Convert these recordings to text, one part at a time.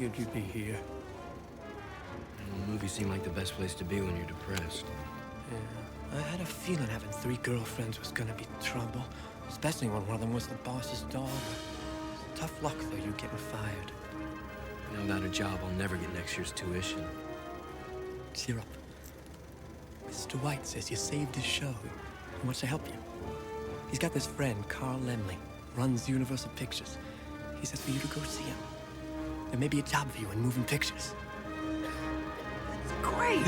figured you'd be here. The movie seemed like the best place to be when you're depressed. Yeah, I had a feeling having 3 girlfriends was gonna be trouble, especially when one of them was the boss's daughter. Tough luck, though, you getting fired. Now without a job, I'll never get next year's tuition. Cheer up. Mr. White says you saved his show. He wants to help you. He's got this friend, Carl Lemley, runs Universal Pictures. He says for you to go see him. There may be a job for you in moving pictures. Great!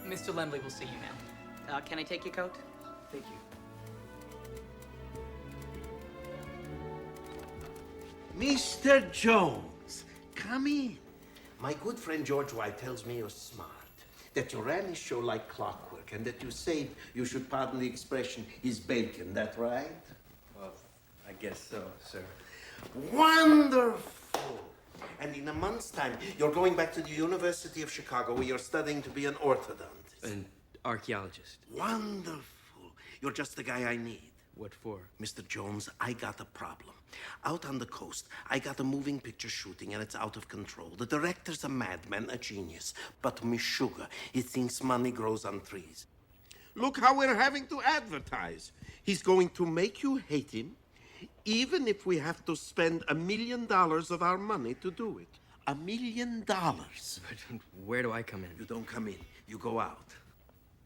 Mr. Lemley will see you now. Can I take your coat? Thank you. Mr. Jones, come in. My good friend George White tells me you're smart, that you ran his show like clockwork, and that you saved, you should pardon the expression, his bacon. That right? Well, I guess so, sir. Wonderful! And in a month's time, you're going back to the University of Chicago where you're studying to be an orthodontist. An archaeologist. Wonderful. You're just the guy I need. What for? Mr. Jones, I got a problem. Out on the coast, I got a moving picture shooting and it's out of control. The director's a madman, a genius. But Miss Sugar, he thinks money grows on trees. Look how we're having to advertise. He's going to make you hate him, even if we have to spend $1 million of our money to do it. $1 million. But where do I come in? You don't come in. You go out.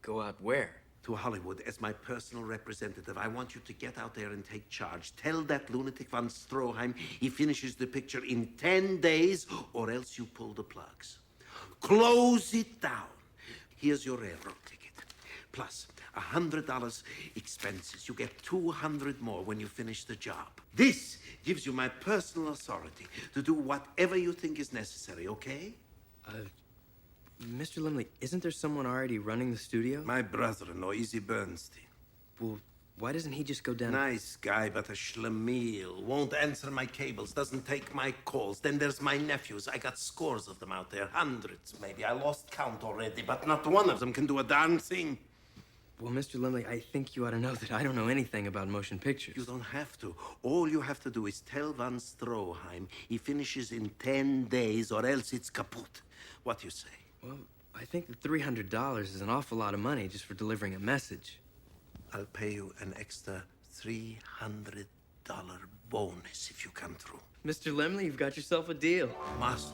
Go out where? To Hollywood as my personal representative. I want you to get out there and take charge. Tell that lunatic von Stroheim he finishes the picture in 10 days, or else you pull the plugs. Close it down. Here's your railroad ticket. Plus $100 expenses. You get 200 more when you finish the job. This gives you my personal authority to do whatever you think is necessary, okay? Mr. Lemley, isn't there someone already running the studio? My brother-in-law, Izzy Bernstein. Well, why doesn't he just go down? Nice guy, but a schlemiel. Won't answer my cables, doesn't take my calls. Then there's my nephews. I got scores of them out there. Hundreds, maybe. I lost count already, but not one of them can do a darn thing. Well, Mr. Lemley, I think you ought to know that I don't know anything about motion pictures. You don't have to. All you have to do is tell von Stroheim he finishes in 10 days, or else it's kaput. What do you say? Well, I think that $300 is an awful lot of money just for delivering a message. I'll pay you an extra $300 bonus if you come through. Mr. Lemley, you've got yourself a deal. Mazel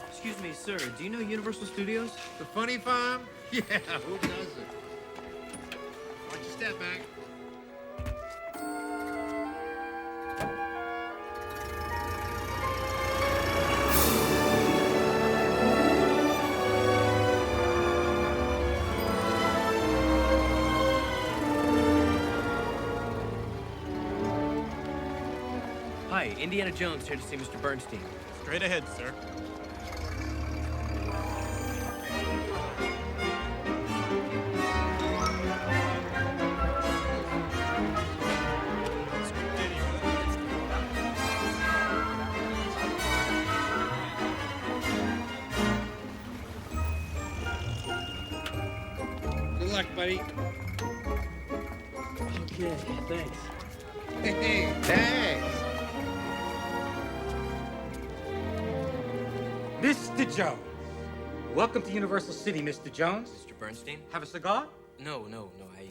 Excuse me, sir, do you know Universal Studios? The funny farm? Yeah, who doesn't? Watch your step back. Hi, Indiana Jones here to see Mr. Bernstein. Straight ahead, sir. Good luck, buddy. Okay, thanks. Hey, thanks. Mr. Jones. Welcome to Universal City, Mr. Jones. Mr. Bernstein? Have a cigar? No, I...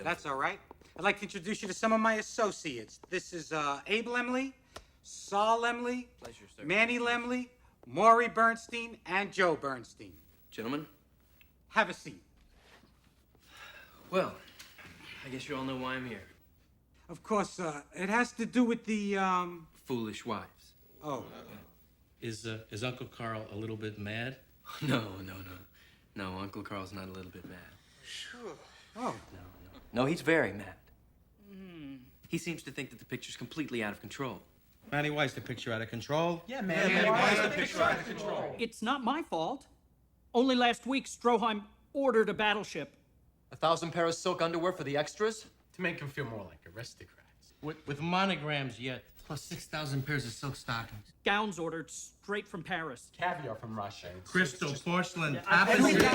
That's all right. I'd like to introduce you to some of my associates. This is Abe Lemley, Saul Lemley, Pleasure, sir. Manny Lemley, Maury Bernstein, and Joe Bernstein. Gentlemen, Have a seat. well, I guess you all know why I'm here. Of course, it has to do with the, Foolish wives. Oh. Is Uncle Carl a little bit mad? No, Uncle Carl's not a little bit mad. Oh. No, he's very mad. He seems to think that the picture's completely out of control. Manny, why is the picture out of control? Yeah, man. Why is the picture out of control? It's not my fault. Only last week, Stroheim ordered a battleship. 1,000 pair of silk underwear for the extras? To make them feel more like aristocrats. With monograms yet, plus 6,000 pairs of silk stockings. Gowns ordered straight from Paris. Caviar from Russia. Crystal, porcelain, I told you,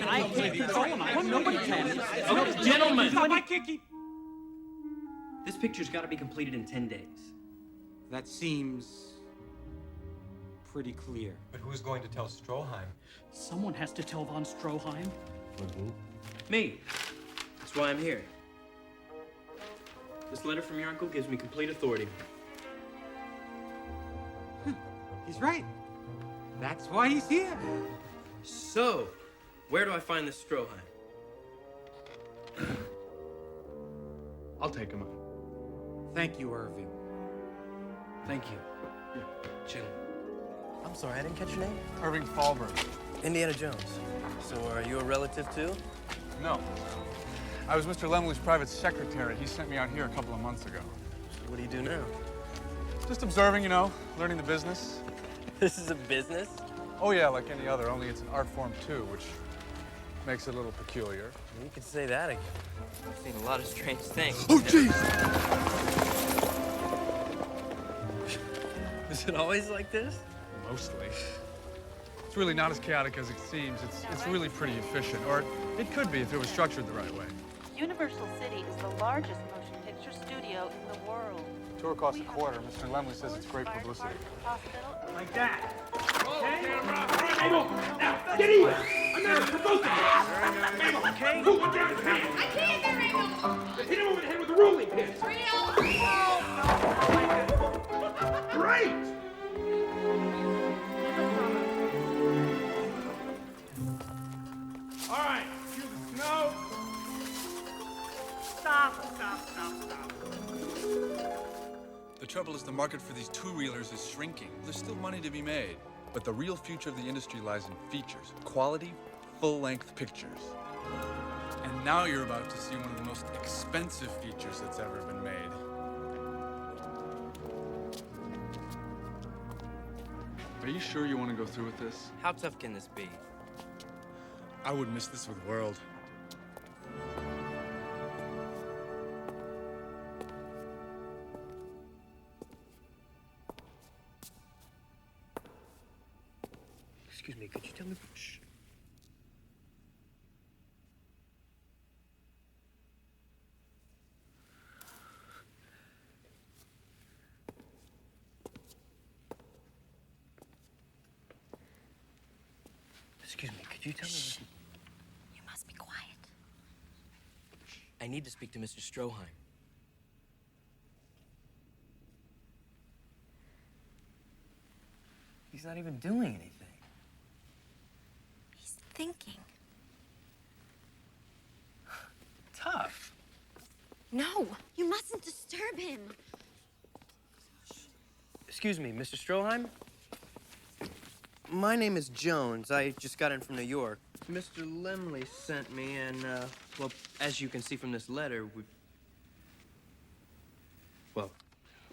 I can't control him. Nobody can. Oh, gentlemen! I can't keep... This picture's got to be completed in 10 days. That seems pretty clear. But who's going to tell Stroheim? Someone has to tell von Stroheim. Me. That's why I'm here. This letter from your uncle gives me complete authority. He's right. That's why he's here. So, where do I find this Stroheim? I'll take him on. Thank you, Irving. Thank you. Gentlemen. I'm sorry, I didn't catch your name. Irving Thalberg. Indiana Jones. So are you a relative too? No. I was Mr. Lemley's private secretary. He sent me out here a couple of months ago. What do you do now? Just observing, you know, learning the business. This is a business? Oh yeah, like any other, only it's an art form too, which makes it a little peculiar. You could say that again. I've seen a lot of strange things. Oh, jeez! Is it always like this? Mostly. It's really not as chaotic as it seems. It's really pretty efficient, or it could be if it was structured the right way. Universal City is the largest motion picture studio in the world. Tour costs $25. Mr. Lemley says it's great publicity. Like that. Okay? Mabel, now, get even! I'm not supposed to! Mabel, okay? Who went down his pants? I can't, Mabel! Hit him over the head with a rolling pin! Great! All right, cue the snow. Stop. The trouble is the market for these two-reelers is shrinking. There's still money to be made. But the real future of the industry lies in features. Quality, full-length pictures. And now you're about to see one of the most expensive features that's ever been made. Are you sure you want to go through with this? How tough can this be? I would miss this with the world. Excuse me, could you tell me? Shh. Excuse me, could you tell me? Shh. You must be quiet. I need to speak to Mr. Stroheim. He's not even doing anything. He's thinking. Tough. No, you mustn't disturb him. Excuse me, Mr. Stroheim? My name is Jones. I just got in from New York. Mr. Lemley sent me, and, well, as you can see from this letter,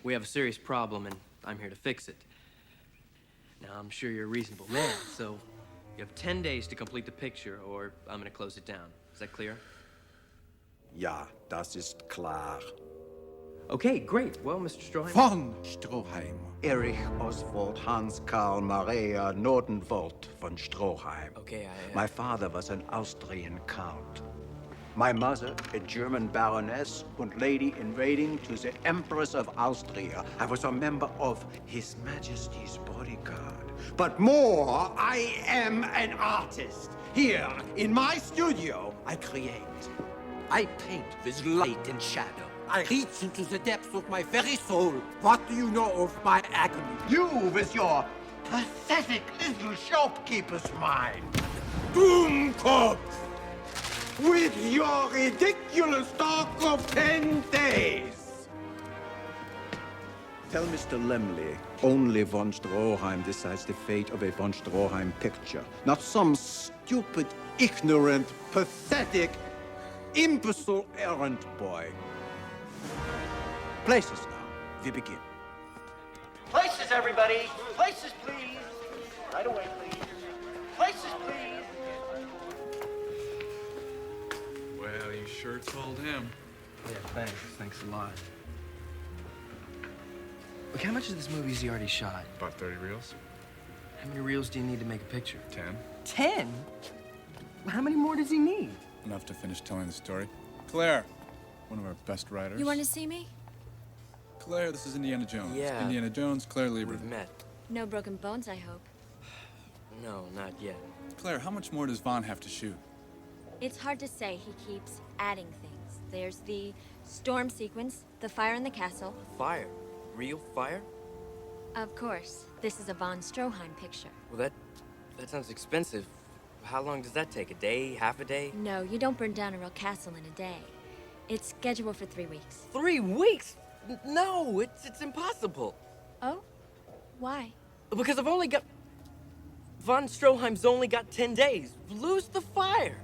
we have a serious problem, and I'm here to fix it. Now, I'm sure you're a reasonable man, so you have 10 days to complete the picture, or I'm gonna close it down. Is that clear? Ja, das ist klar. Okay, great. Well, Mr. Stroheim... Von Stroheim. Erich Oswald Hans Karl Maria Nordenwald von Stroheim. Okay, My father was an Austrian count. My mother, a German baroness and lady in waiting to the Empress of Austria. I was a member of His Majesty's bodyguard. But more, I am an artist. Here, in my studio, I create. I paint with light and shadow. I reach into the depths of my very soul. What do you know of my agony? You with your pathetic little shopkeeper's mind. Doomkopf! With your ridiculous talk of 10 days! Tell Mr. Lemley, only von Stroheim decides the fate of a von Stroheim picture. Not some stupid, ignorant, pathetic, imbecile errand boy. Places now. We begin. Places, everybody! Places, please! Right away, please. Places, please! Well, you sure told him. Yeah, thanks. Thanks a lot. Look, how much of this movie has he already shot? About 30 reels. How many reels do you need to make a picture? 10. 10? How many more does he need? Enough to finish telling the story. Claire, one of our best writers. You want to see me? Claire, this is Indiana Jones. Yeah. Indiana Jones, Claire Lieber. We've met. No broken bones, I hope. No, not yet. Claire, how much more does Vaughn have to shoot? It's hard to say. He keeps adding things. There's the storm sequence, the fire in the castle. Fire? Real fire? Of course. This is a von Stroheim picture. Well, that sounds expensive. How long does that take? A day? Half a day? No, you don't burn down a real castle in a day. It's scheduled for 3 weeks. 3 weeks? No, it's impossible. Oh? Why? Because I've only got... Von Stroheim's only got 10 days. Lose the fire.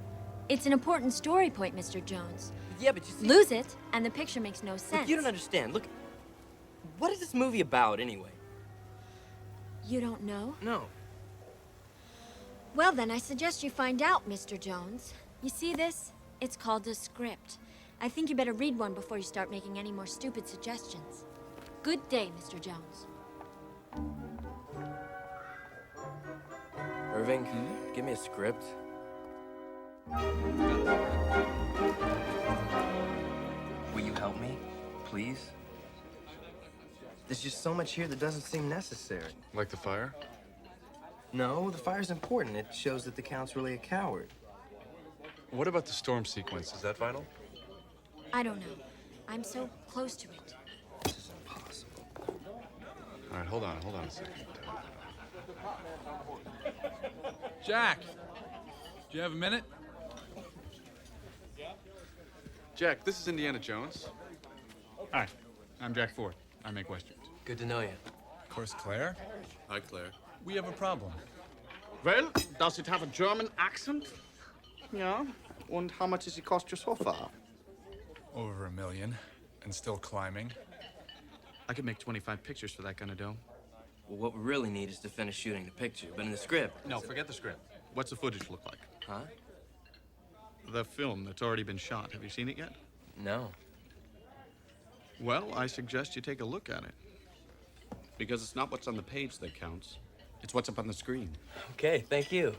It's an important story point, Mr. Jones. Yeah, but you see... Lose it, and the picture makes no sense. Look, you don't understand. Look, what is this movie about, anyway? You don't know? No. Well, then, I suggest you find out, Mr. Jones. You see this? It's called a script. I think you better read one before you start making any more stupid suggestions. Good day, Mr. Jones. Irving, give me a script. Will you help me, please? There's just so much here that doesn't seem necessary. Like the fire? No, the fire's important. It shows that the Count's really a coward. What about the storm sequence? Is that vital? I don't know. I'm so close to it. This is impossible. All right, hold on a second. Jack, do you have a minute? Jack, this is Indiana Jones. Hi, I'm Jack Ford. I make westerns. Good to know you. Of course, Claire. Hi, Claire. We have a problem. Well, does it have a German accent? Yeah. And how much does it cost you so far? Over $1 million, and still climbing. I could make 25 pictures for that kind of dough. Well, what we really need is to finish shooting the picture, but in the script... No, forget the script. What's the footage look like? Huh? The film that's already been shot. Have you seen it yet? No. Well, I suggest you take a look at it. Because it's not what's on the page that counts. It's what's up on the screen. Okay, thank you.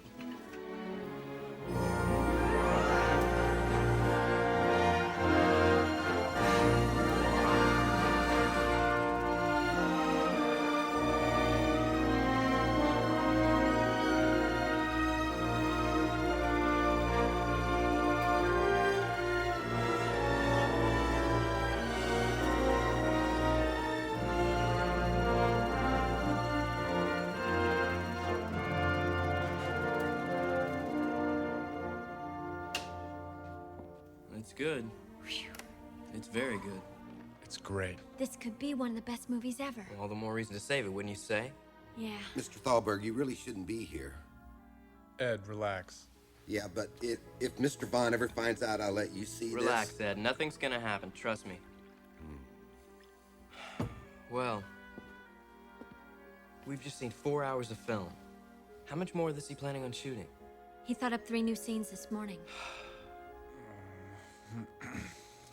It's good. It's very good. It's great. This could be one of the best movies ever. All the more reason to save it, wouldn't you say? Yeah. Mr. Thalberg, you really shouldn't be here. Ed, relax. Yeah, but if Mr. Vaughn ever finds out I let you see Relax, Ed. Nothing's gonna happen. Trust me. Well, we've just seen 4 hours of film. How much more of this is he planning on shooting? He thought up 3 new scenes this morning.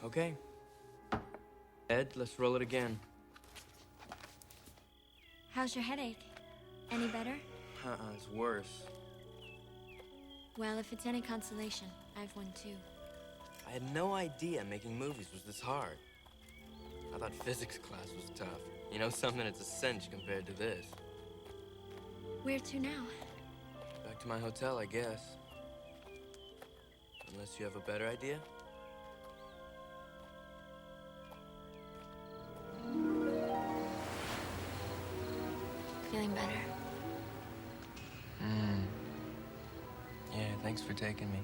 Okay. Ed, let's roll it again. How's your headache? Any better? It's worse. Well, if it's any consolation, I've one too. I had no idea making movies was this hard. I thought physics class was tough. You know something, it's a cinch compared to this. Where to now? Back to my hotel, I guess. Unless you have a better idea? feeling better? Yeah, thanks for taking me.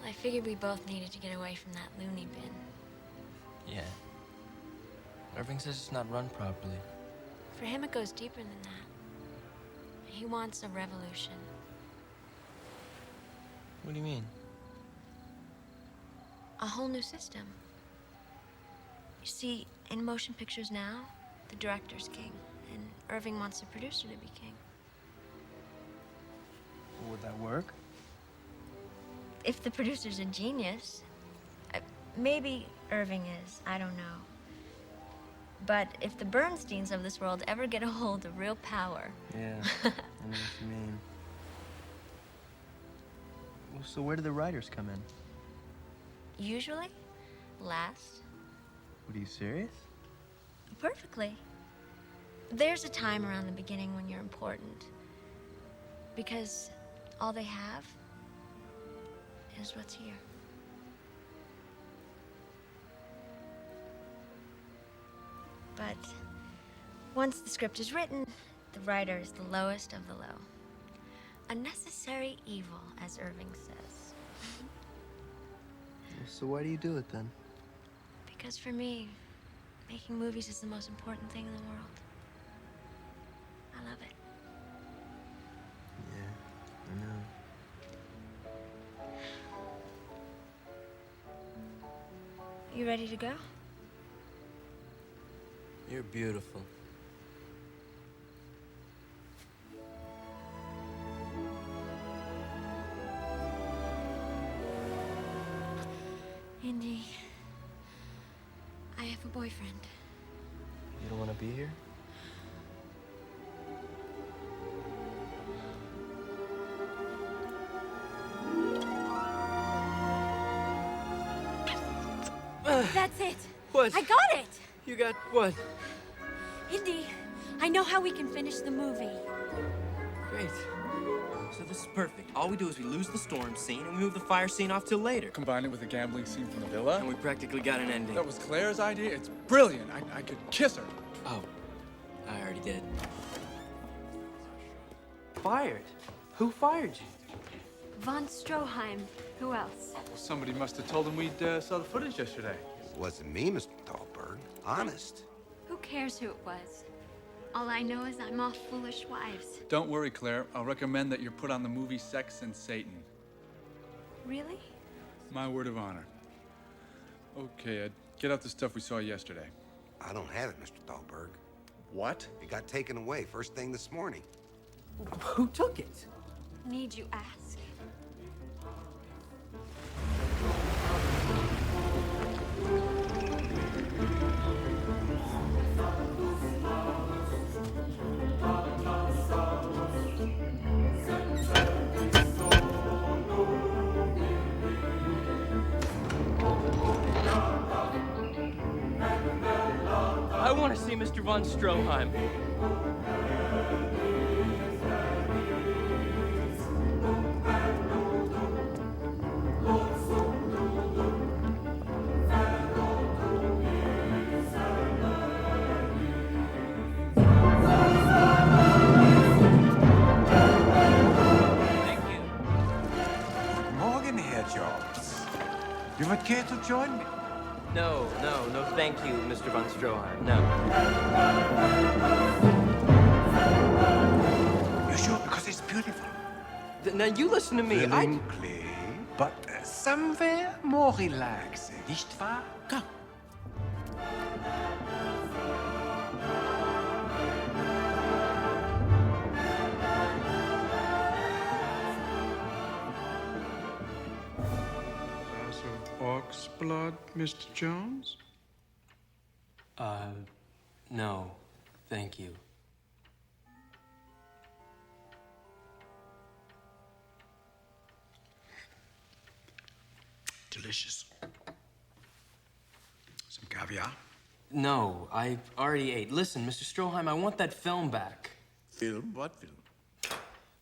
Well, I figured we both needed to get away from that loony bin. Yeah. Irving says it's not run properly. For him, it goes deeper than that. He wants a revolution. What do you mean? A whole new system. You see, in motion pictures now, the director's king, and Irving wants the producer to be king. Would that work? If the producer's a genius, maybe Irving is, I don't know. But if the Bernsteins of this world ever get a hold of real power... Yeah, I know what you mean. Well, so where do the writers come in? Usually, last. What, are you serious? Perfectly. There's a time around the beginning when you're important. Because all they have is what's here. But once the script is written, the writer is the lowest of the low. A necessary evil, as Irving says. So why do you do it then? Because for me, making movies is the most important thing in the world. I love it. Yeah, I know. You ready to go? You're beautiful. Indy, I have a boyfriend. You don't want to be here? That's it. What? I got it. You got what? Indy, I know how we can finish the movie. Great. So this is perfect. All we do is we lose the storm scene and we move the fire scene off till later. Combine it with the gambling scene from the villa. And we practically got an ending. That was Claire's idea. It's brilliant. I could kiss her. Oh, I already did. Fired? Who fired you? Von Stroheim. Who else? Well, somebody must have told him we'd saw the footage yesterday. It wasn't me, Mr. Thalberg. Honest. Who cares who it was? All I know is I'm off Foolish Wives. Don't worry, Claire. I'll recommend that you're put on the movie Sex and Satan. Really? My word of honor. Okay, get out the stuff we saw yesterday. I don't have it, Mr. Thalberg. What? It got taken away first thing this morning. Who took it? Need you ask? I want to see Mr. von Stroheim. Morgen, Herr Jones. You would care to join me? No, thank you, Mr. von Stroheim. No. You sure? Because it's beautiful. Now you listen to me. Willingly, but somewhere more relaxing, nicht wahr? Come. Glass of orc's blood, Mr. Jones? No, thank you. Delicious. Some caviar? No, I already ate. Listen, Mr. Stroheim, I want that film back. Film? What film?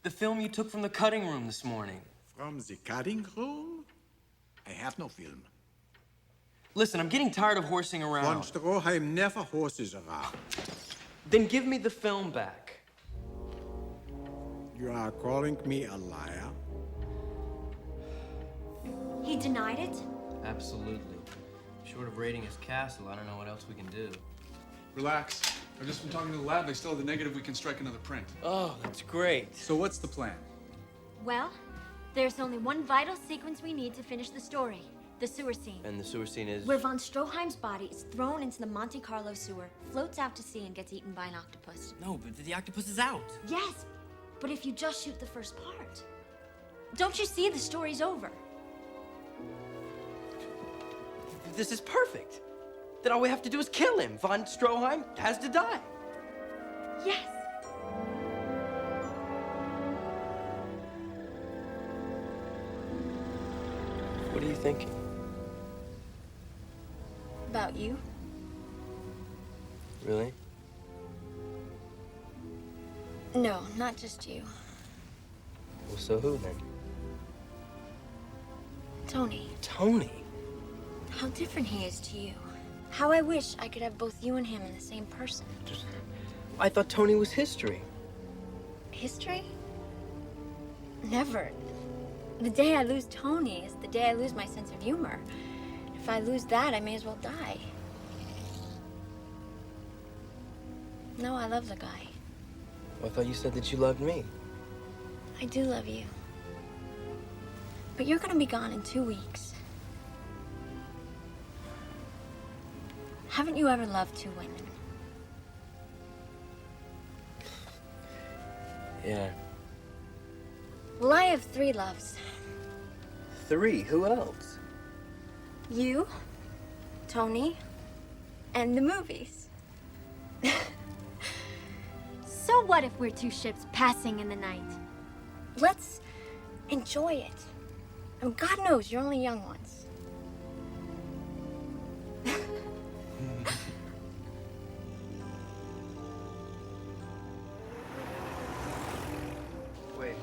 The film you took from the cutting room this morning. From the cutting room? I have no film. Listen, I'm getting tired of horsing around. Von Stroheim never horses around. Then give me the film back. You are calling me a liar? He denied it? Absolutely. Short of raiding his castle, I don't know what else we can do. Relax. I've just been talking to the lab. They still have the negative. We can strike another print. Oh, that's great. So what's the plan? Well, there's only one vital sequence we need to finish the story. The sewer scene. And the sewer scene is? Where von Stroheim's body is thrown into the Monte Carlo sewer, floats out to sea, and gets eaten by an octopus. No, but the octopus is out. Yes, but if you just shoot the first part. Don't you see the story's over? This is perfect. Then all we have to do is kill him. Von Stroheim has to die. Yes. What are you thinking? About you? Really? No, not just you. Well, so who then? Tony. Tony? How different he is to you. How I wish I could have both you and him in the same person. I thought Tony was history. History? Never. The day I lose Tony is the day I lose my sense of humor. If I lose that, I may as well die. No, I love the guy. Well, I thought you said that you loved me. I do love you. But you're gonna be gone in 2 weeks. Haven't you ever loved two women? Yeah. Well, I have 3 loves. 3? Who else? You, Tony, and the movies. So what if we're 2 ships passing in the night? Let's enjoy it. And God knows you're only young once. Wait.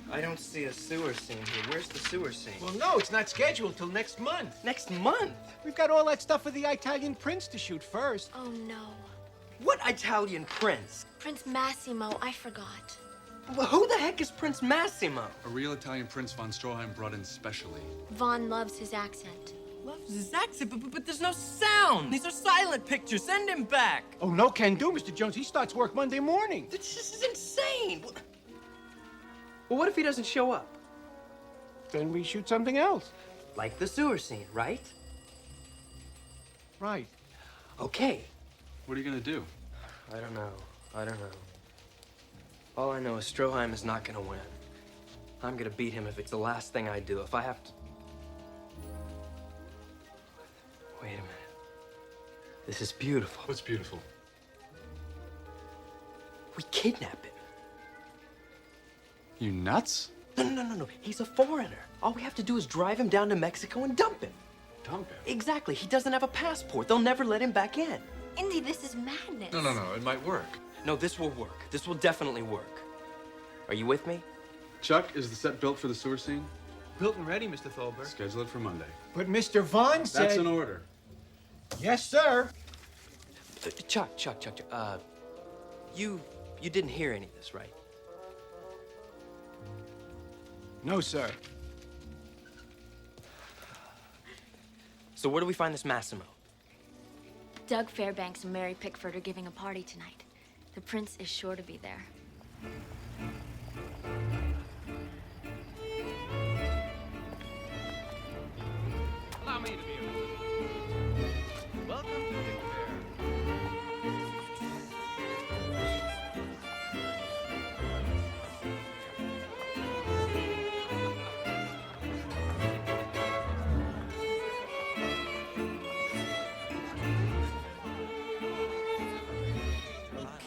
I don't see a sewer scene here. Where's the sewer scene? Well, no, it's not scheduled till next month. Next month? We've got all that stuff for the Italian prince to shoot first. Oh, no. What Italian prince? Prince Massimo, I forgot. Well, who the heck is Prince Massimo? A real Italian Prince von Stroheim brought in specially. Vaughn loves his accent. Loves his accent, but there's no sound. These are silent pictures. Send him back. Oh, no can do, Mr. Jones. He starts work Monday morning. This is insane. Well, what if he doesn't show up? Then we shoot something else. Like the sewer scene, right? Right. Okay. What are you gonna do? I don't know. All I know is Stroheim is not gonna win. I'm gonna beat him if it's the last thing I do. If I have to... Wait a minute. This is beautiful. What's beautiful? We kidnap him. You nuts? No. He's a foreigner. All we have to do is drive him down to Mexico and dump him. Dump him? Exactly. He doesn't have a passport. They'll never let him back in. Indy, this is madness. No. It might work. No, this will work. This will definitely work. Are you with me? Chuck, is the set built for the sewer scene? Built and ready, Mr. Tholberg. Schedule it for Monday. But Mr. Vaughn said... That's an order. Yes, sir. Chuck. You didn't hear any of this, right? No, sir. So where do we find this Massimo? Doug Fairbanks and Mary Pickford are giving a party tonight. The prince is sure to be there. Allow me to be welcome to the fair.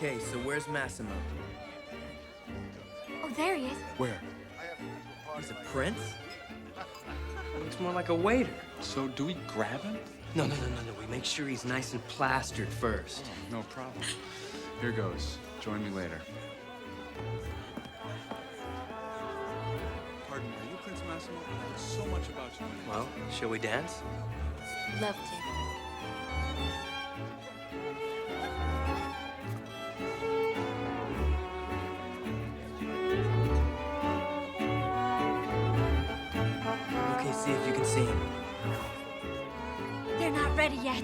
Okay, so where's Massimo? Oh, there he is. Where? He's a prince? Looks more like a waiter. So do we grab him? No. We make sure he's nice and plastered first. Oh, no problem. Here goes. Join me later. Pardon, are you Prince Massimo? I heard so much about you. Well, shall we dance? Love to. see him. They're not ready yet.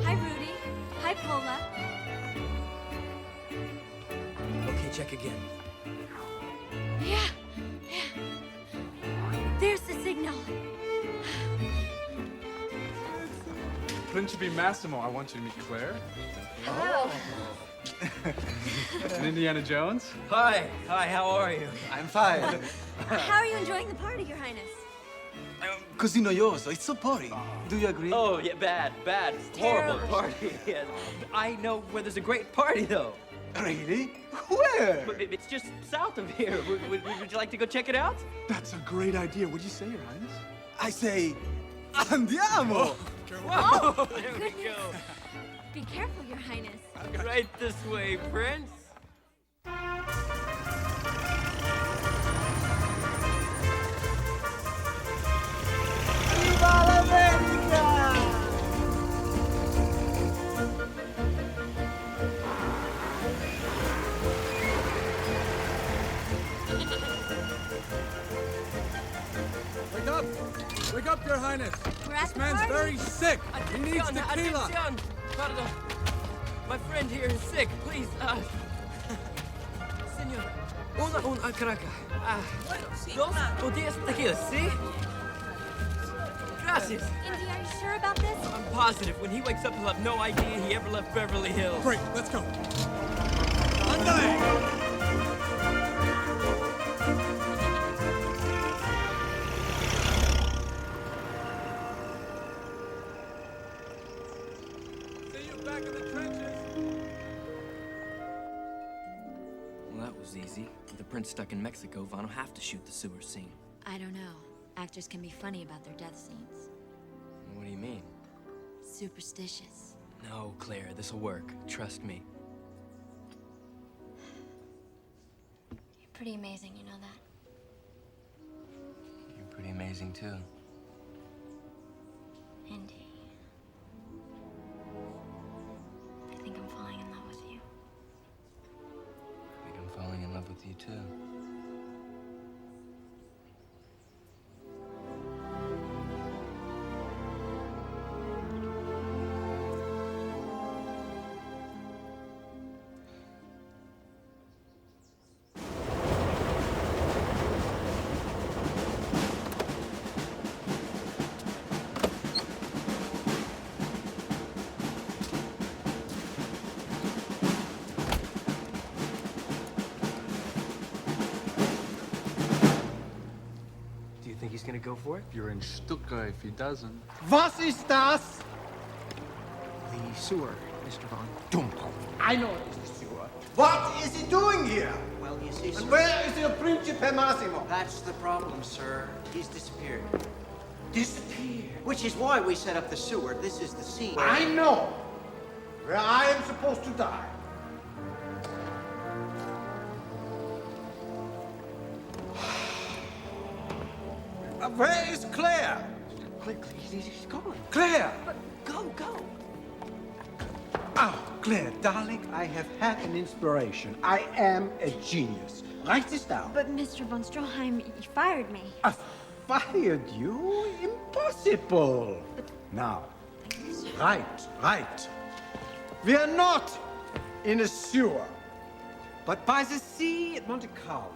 Hi, Rudy. Hi, Pola. Okay, check again. Yeah. There's the signal. Principe Massimo, I want you to meet Claire. Hello. And Indiana Jones. Hi, how are you? I'm fine. How are you enjoying the party, Your Highness? Così noioso. It's so boring. Do you agree? Oh, yeah, bad. Horrible Terrible. party. Yes. I know where there's a great party, though. Really? Where? But it's just south of here. Would you like to go check it out? That's a great idea. What'd you say, Your Highness? I say, andiamo. Whoa, there we go. Be careful, Your Highness. Right this way, Prince. Viva l'America! Wake up, Your Highness. We're at This the man's party. very sick. He needs tequila. Atención. Pardon. My friend here is sick. Please, Señor, una caraca. Dos o 10 tequilas, ¿sí? Gracias. Indy, are you sure about this? I'm positive. When he wakes up, he'll have no idea he ever left Beverly Hills. Great, let's go. Andale! Back in the trenches. Well, that was easy. With the prince stuck in Mexico, Vaughn will have to shoot the sewer scene. I don't know. Actors can be funny about their death scenes. What do you mean? Superstitious. No, Claire, this'll work. Trust me. You're pretty amazing, you know that? You're pretty amazing, too. Indy. I think I'm falling in love with you. I think I'm falling in love with you, too. He's gonna go for it? You're in Stuka if he doesn't. Was ist das? The sewer, Mr. Vaughn. Dummkopf. I know it's the sewer. What is he doing here? Well, you see, sir. And where is your Principe Massimo? That's the problem, sir. He's disappeared. Disappeared. Which is why we set up the sewer. This is the scene. I know where I am supposed to die. Where is Claire? Quickly, he's gone. Claire! But go. Oh, Claire, darling, I have had an inspiration. I am a genius. Write this down. But Mr. von Stroheim, you fired me. I fired you? Impossible. Now, right. We are not in a sewer, but by the sea at Monte Carlo.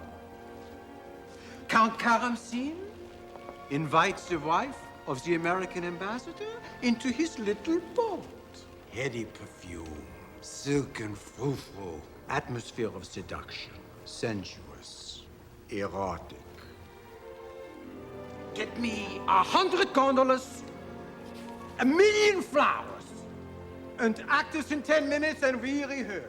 Count Karamzin invites the wife of the American ambassador into his little boat. Heady perfume, silken frou-frou, atmosphere of seduction, sensuous, erotic. Get me 100 gondolas, 1,000,000 flowers, and act this in 10 minutes and we rehearse.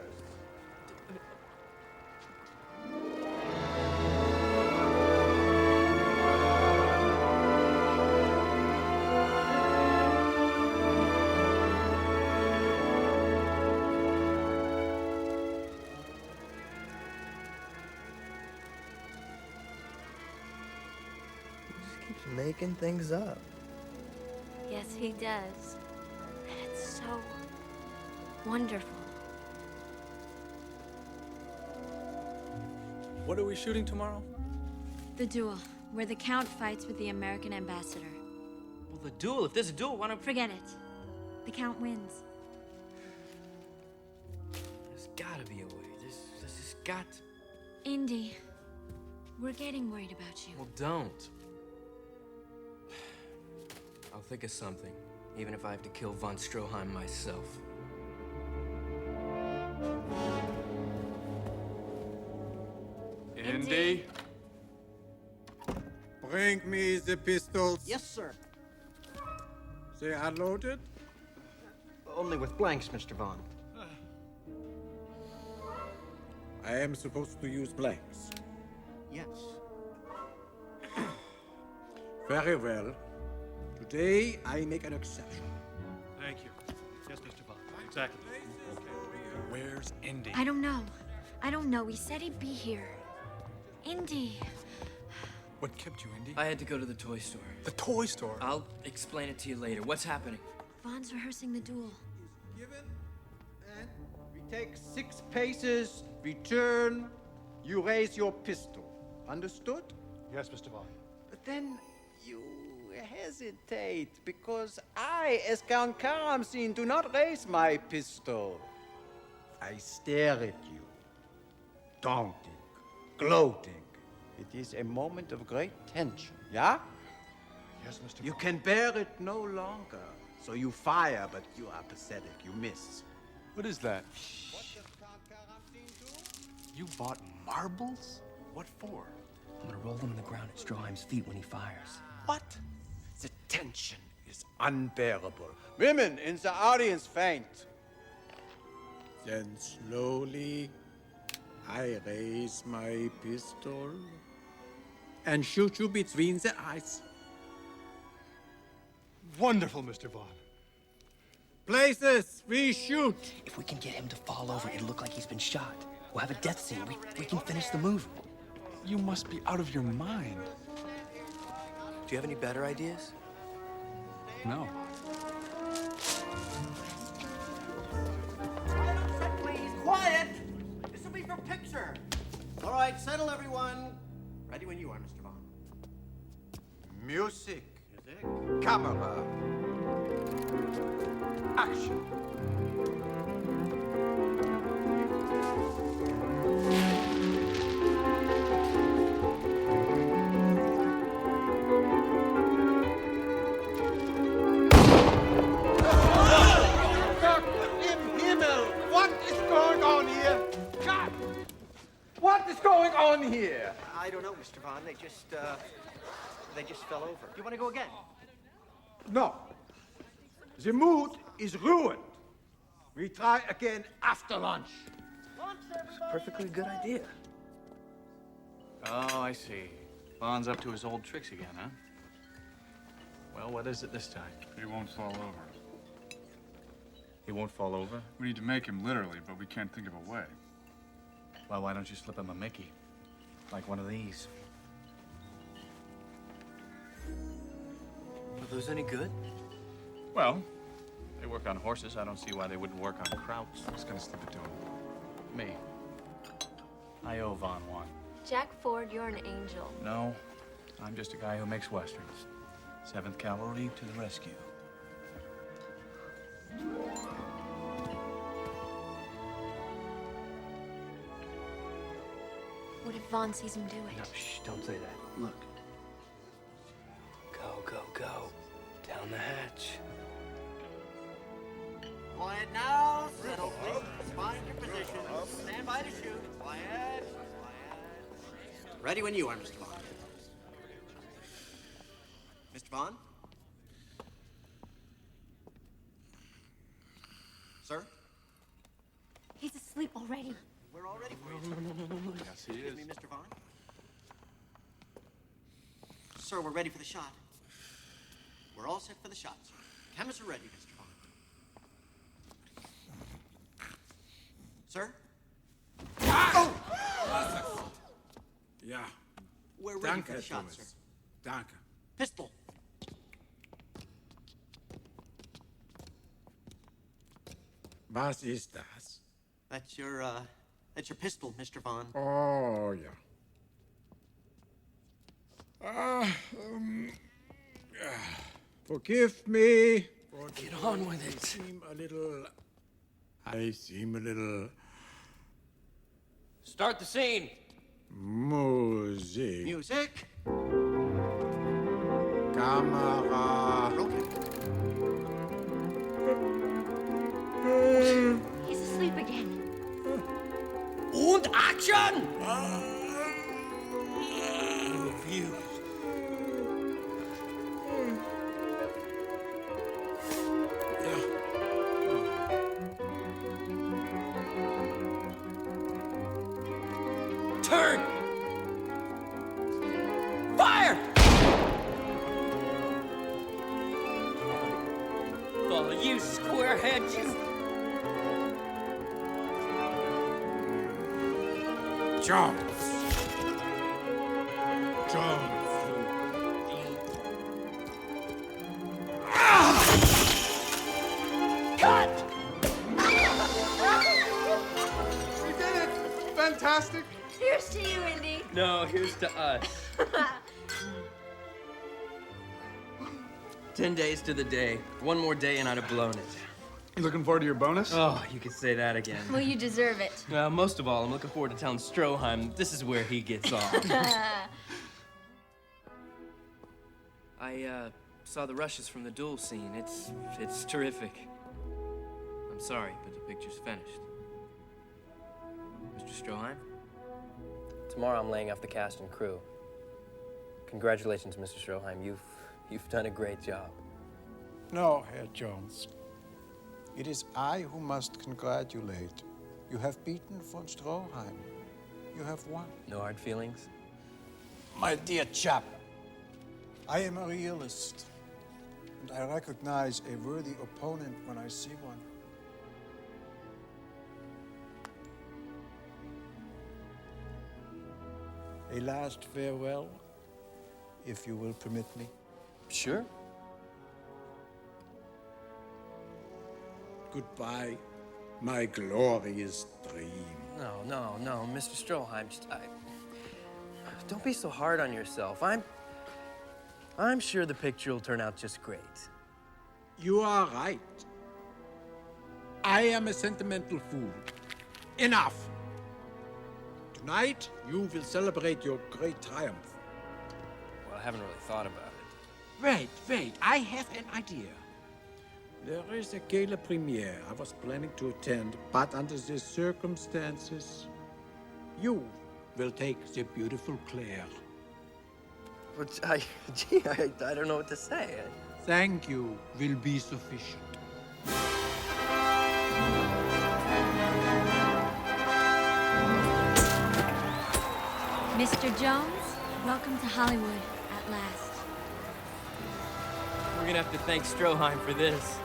Making things up. Yes, he does. And it's so wonderful. What are we shooting tomorrow? The duel, where the Count fights with the American ambassador. Well, the duel, if there's a duel, why don't... Forget it. The Count wins. There's gotta be a way. This has got to... Indy, we're getting worried about you. Well, don't. I'll think of something, even if I have to kill von Stroheim myself. Indy? Bring me the pistols. Yes, sir. They are loaded? Only with blanks, Mr. Vaughn. I am supposed to use blanks. Yes. Very well. Today, I make an exception. Thank you. Yes, Mr. Vaughn. Exactly. Where's Indy? I don't know. I don't know. He said he'd be here. Indy. What kept you, Indy? I had to go to the toy store. The toy store? I'll explain it to you later. What's happening? Vaughn's rehearsing the duel. Given, and we take 6 paces, we turn, you raise your pistol. Understood? Yes, Mr. Vaughn. But then you hesitate, because I, as Count Karamzin, do not raise my pistol. I stare at you, taunting, gloating. It is a moment of great tension, yeah? Yes, Mr. Vaughn. You can bear it no longer, so you fire, but you are pathetic, you miss. What is that? What does Count Karamzin do? You bought marbles? What for? I'm gonna roll them in the ground at Stroheim's feet when he fires. What? The tension is unbearable. Women in the audience faint. Then slowly, I raise my pistol and shoot you between the eyes. Wonderful, Mr. Vaughn. Places, we shoot. If we can get him to fall over, it'll look like he's been shot. We'll have a death scene. We can finish the movie. You must be out of your mind. Do you have any better ideas? No. Please, quiet! This will be for picture. All right, settle everyone. Ready when you are, Mr. Vaughn. Music. Camera. Action. Im Himmel! What is going on here? God! What is going on here? I don't know, Mr. Vaughn. They just fell over. Do you want to go again? No. The mood is ruined. We try again after lunch. Perfectly good idea. Oh, I see. Vaughn's up to his old tricks again, huh? Well, what is it this time? He won't fall over. He won't fall over? We need to make him literally, but we can't think of a way. Well, why don't you slip him a Mickey? Like one of these. Are those any good? Well, they work on horses. I don't see why they wouldn't work on Krauts. Who's gonna slip it to him? Me. I owe Vaughn one. Jack Ford, you're an angel. No, I'm just a guy who makes westerns. 7th Cavalry to the rescue. What if Vaughn sees him do it? No, shh, don't say that. Look. Go, go, go. Down the hatch. Quiet now. Settle, please. Find your position. Stand by to shoot. Quiet. Ready when you are, Mr. Vaughn. Mr. Vaughn? Sir? He's asleep already. We're all ready for you, sir. Yes, he Excuse me, Mr. Vaughn. Sir, we're ready for the shot. We're all set for the shot, sir. Cameras are ready, Mr. Vaughn. Sir? Oh! Ja. We're ready Danke, for the shot, sir. Thomas. Danke. Pistol. Was ist das? That's your pistol, Mr. Vaughn. Oh, ja. Forgive me. Get on with it. I seem a little... Start the scene. Music. Music. Camera. He's asleep again. Und action! View. Turn! Fire! Oh, you squarehead, you... Jones. Cut! We did it! Fantastic! Here's to you, Indy. No, here's to us. 10 days to the day. One more day and I'd have blown it. You looking forward to your bonus? Oh, you could say that again. Well, you deserve it. Most of all, I'm looking forward to telling Stroheim this is where he gets off. I saw the rushes from the duel scene. It's terrific. I'm sorry, but the picture's finished. Mr. Stroheim? Tomorrow I'm laying off the cast and crew. Congratulations, Mr. Stroheim. You've done a great job. No, Herr Jones. It is I who must congratulate. You have beaten von Stroheim. You have won. No hard feelings? My dear chap, I am a realist, and I recognize a worthy opponent when I see one. A last farewell, if you will permit me. Sure. Goodbye, my glorious dream. No, Mr. Stroheim, don't be so hard on yourself. I'm sure the picture will turn out just great. You are right. I am a sentimental fool. Enough! Tonight, you will celebrate your great triumph. Well, I haven't really thought about it. Wait, I have an idea. There is a gala premiere I was planning to attend, but under the circumstances, you will take the beautiful Claire. But I don't know what to say. Thank you will be sufficient. Mr. Jones, welcome to Hollywood at last. We're gonna have to thank Stroheim for this.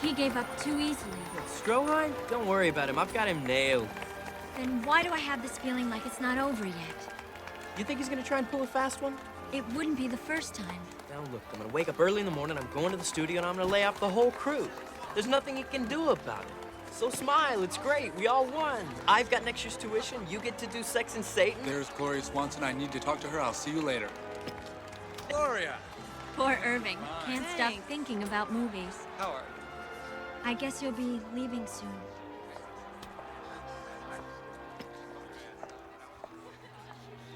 He gave up too easily. Stroheim? Don't worry about him. I've got him nailed. Then why do I have this feeling like it's not over yet? You think he's gonna try and pull a fast one? It wouldn't be the first time. Now look, I'm gonna wake up early in the morning, I'm going to the studio, and I'm gonna lay off the whole crew. There's nothing you can do about it. So smile, it's great, we all won. I've got next year's tuition, you get to do Sex and Satan. There's Gloria Swanson. I need to talk to her. I'll see you later. Gloria! Poor Irving. Can't stop thinking about movies. How are you? I guess you'll be leaving soon.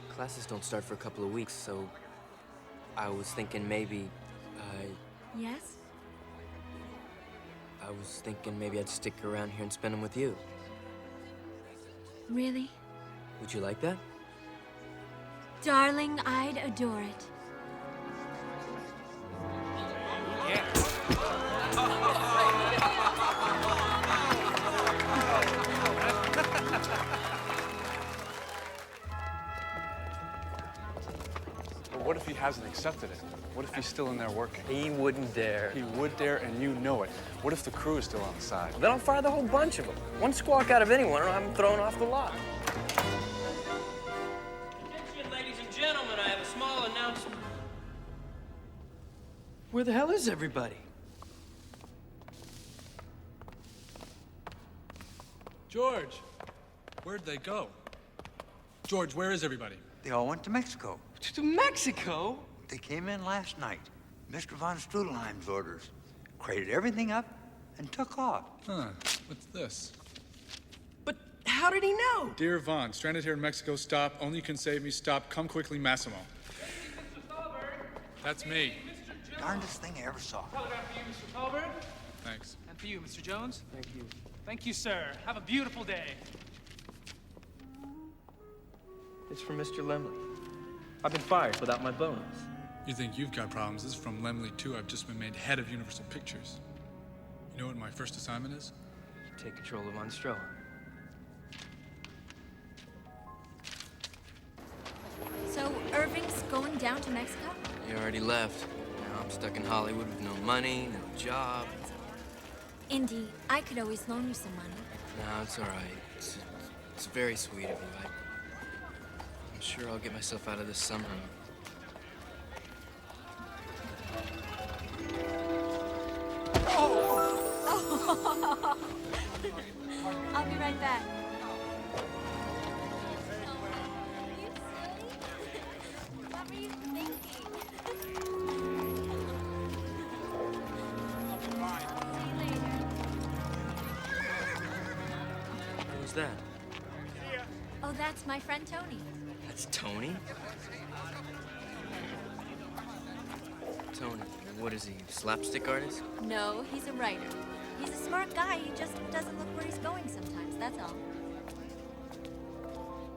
Classes don't start for a couple of weeks, so I was thinking maybe Yes? I was thinking maybe I'd stick around here and spend them with you. Really? Would you like that? Darling, I'd adore it. But what if he hasn't accepted it? What if he's still in there working? He wouldn't dare. He would dare, and you know it. What if the crew is still on the side? Then I'll fire the whole bunch of them. One squawk out of anyone, or I'm thrown off the lot. Attention, ladies and gentlemen, I have a small announcement. Where the hell is everybody? George, where'd they go? George, where is everybody? They all went to Mexico. To Mexico? They came in last night. Mr. von Stroheim's orders. Crated everything up and took off. Huh. What's this? But how did he know? Dear Vaughn, stranded here in Mexico, stop. Only you can save me. Stop. Come quickly, Massimo. That's me. Darndest thing I ever saw. Telegram for you, Mr. Thalberg. Thanks. And for you, Mr. Jones. Thank you. Thank you, sir. Have a beautiful day. It's from Mr. Lemley. I've been fired without my bonus. You think you've got problems? This is from Lemley, too. I've just been made head of Universal Pictures. You know what my first assignment is? Take control of von Stroheim. So, Irving's going down to Mexico? He already left. Now I'm stuck in Hollywood with no money, no job. Indy, I could always loan you some money. No, it's all right. It's very sweet of you. I'm sure I'll get myself out of this somehow. Oh! I'll be right back. Are you silly? What were you thinking? Who was that? Oh, that's my friend Tony. That's Tony? Tony, what is he, slapstick artist? No, he's a writer. He's a smart guy. He just doesn't look where he's going sometimes, that's all.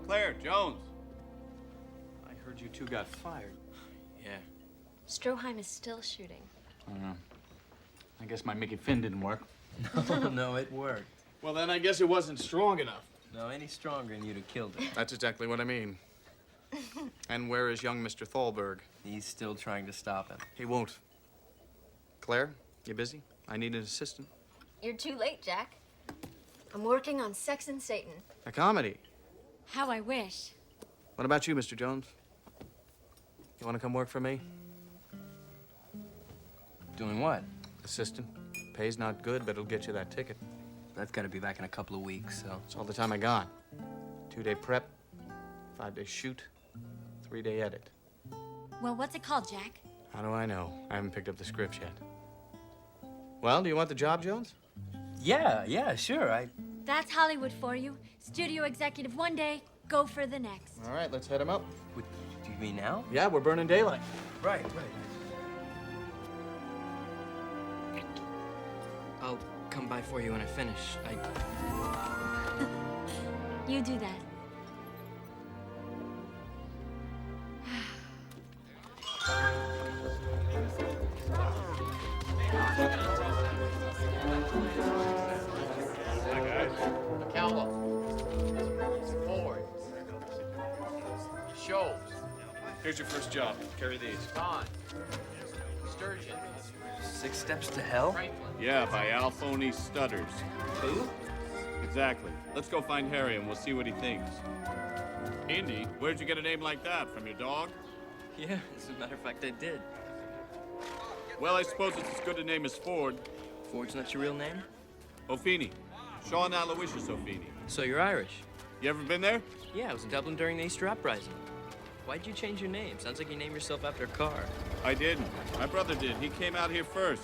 Claire, Jones. I heard you two got fired. Yeah. Stroheim is still shooting. I don't know. I guess my Mickey Finn didn't work. No, it worked. Well, then I guess it wasn't strong enough. No, any stronger and you'd have killed it. That's exactly what I mean. And where is young Mr. Thalberg? He's still trying to stop him. He won't. Claire, you busy? I need an assistant. You're too late, Jack. I'm working on Sex and Satan. A comedy. How I wish. What about you, Mr. Jones? You want to come work for me? Doing what? Assistant. Pay's not good, but it'll get you that ticket. I've got to be back in a couple of weeks, so... It's all the time I got. 2-day prep, 5-day shoot, 3-day edit. Well, what's it called, Jack? How do I know? I haven't picked up the scripts yet. Well, do you want the job, Jones? Yeah, sure. That's Hollywood for you. Studio executive one day, gopher the next. All right, let's head him up. Do you mean now? Yeah, we're burning daylight. Right. I'll come by for you when I finish. You do that. Shows. Here's your first job. Carry these. Gone. Sturgeon. 6 Steps to Hell? Yeah, by Alphony Stutters. Who? Exactly. Let's go find Harry and we'll see what he thinks. Indy, where'd you get a name like that? From your dog? Yeah, as a matter of fact, I did. Well, I suppose it's as good a name as Ford. Ford's not your real name? O'Feeney. Sean Aloysius O'Feeney. So you're Irish? You ever been there? Yeah, I was in Dublin during the Easter Uprising. Why'd you change your name? Sounds like you named yourself after a car. I didn't. My brother did. He came out here first.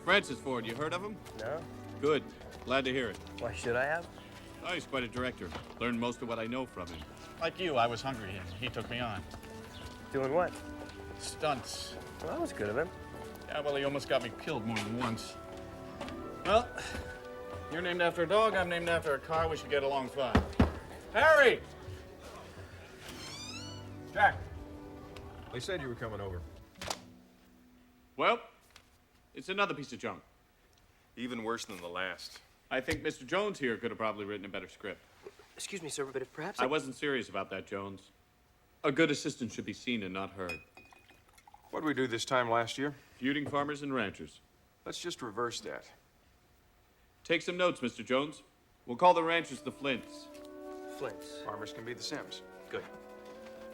Francis Ford, you heard of him? No. Good. Glad to hear it. Why should I have? Oh, he's quite a director. Learned most of what I know from him. Like you, I was hungry and he took me on. Doing what? Stunts. Well, that was good of him. Yeah, well, he almost got me killed more than once. Well, you're named after a dog, I'm named after a car. We should get along fine. Harry! Jack, they said you were coming over. Well, it's another piece of junk. Even worse than the last. I think Mr. Jones here could have probably written a better script. Excuse me, sir, but if perhaps I wasn't serious about that, Jones. A good assistant should be seen and not heard. What did we do this time last year? Feuding farmers and ranchers. Let's just reverse that. Take some notes, Mr. Jones. We'll call the ranchers the Flints. Flints. Farmers can be the Sims. Good.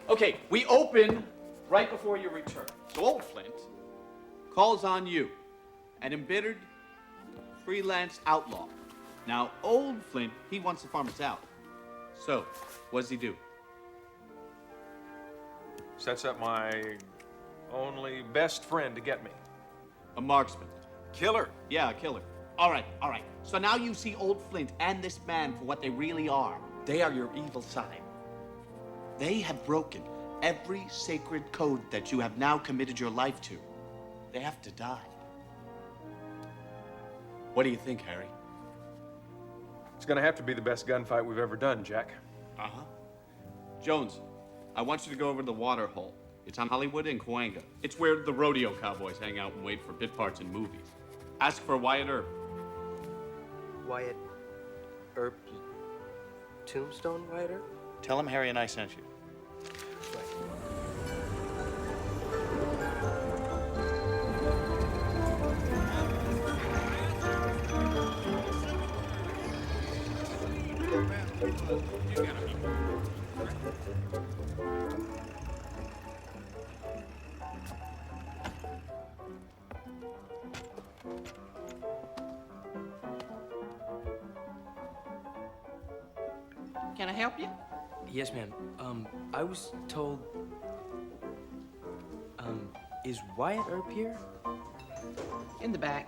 Okay, we open right before your return. So old Flint calls on you, an embittered freelance outlaw. Now, old Flint, he wants the farmers out. So, what does he do? Sets up my only best friend to get me. A marksman. Killer. Yeah, a killer. All right. So now you see Old Flint and this man for what they really are. They are your evil side. They have broken every sacred code that you have now committed your life to. They have to die. What do you think, Harry? It's gonna have to be the best gunfight we've ever done, Jack. Uh-huh. Jones, I want you to go over to the water hole. It's on Hollywood and Cahuenga. It's where the rodeo cowboys hang out and wait for bit parts in movies. Ask for Wyatt Earp. Wyatt Earp? Tombstone Wyatt Earp? Tell him Harry and I sent you. Can I help you? Yes, ma'am. I was told... is Wyatt Earp here? In the back.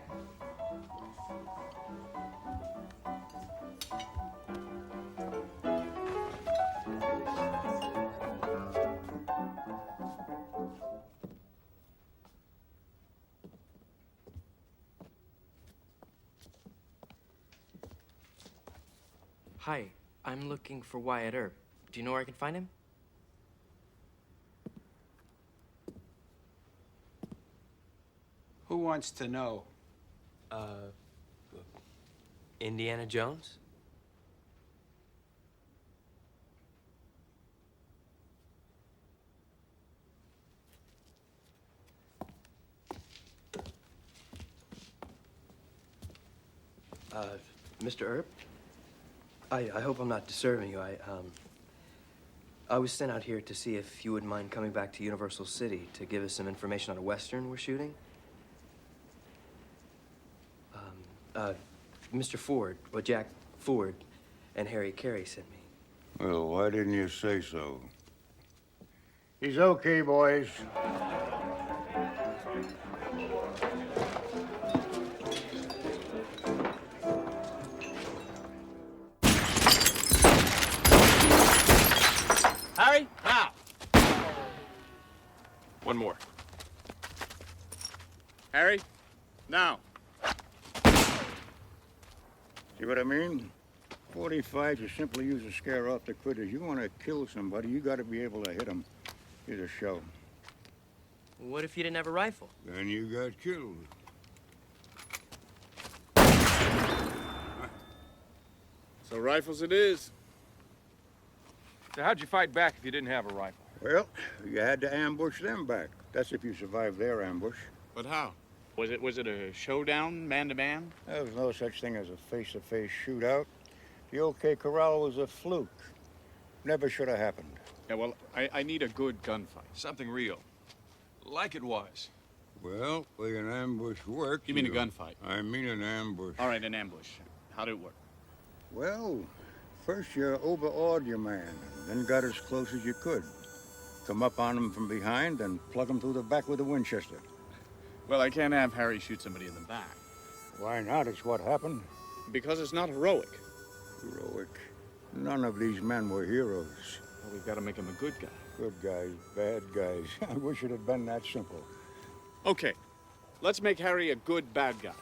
Hi, I'm looking for Wyatt Earp. Do you know where I can find him? Who wants to know? Indiana Jones? Mr. Earp? I hope I'm not disturbing you. I was sent out here to see if you wouldn't mind coming back to Universal City to give us some information on a Western we're shooting. Mr. Ford, well, Jack Ford and Harry Carey sent me. Well, why didn't you say so? He's okay, boys. Harry, now. One more. Harry, now. See what I mean? 45, you simply use to scare off the critters. You want to kill somebody, you got to be able to hit them. Here's a show. What if you didn't have a rifle? Then you got killed. So rifles it is. So how'd you fight back if you didn't have a rifle? Well, you had to ambush them back. That's if you survived their ambush. But how? Was it a showdown, man-to-man? There was no such thing as a face-to-face shootout. The OK Corral was a fluke. Never should have happened. Yeah, well, I need a good gunfight. Something real. Like it was. Well, like an ambush works. You mean a gunfight? I mean an ambush. All right, an ambush. How did it work? Well, first you overawed your man, then got as close as you could. Come up on him from behind and plug him through the back with a Winchester. Well, I can't have Harry shoot somebody in the back. Why not? It's what happened. Because it's not heroic. Heroic? None of these men were heroes. Well, we've got to make him a good guy. Good guys, bad guys. I wish it had been that simple. Okay, let's make Harry a good bad guy.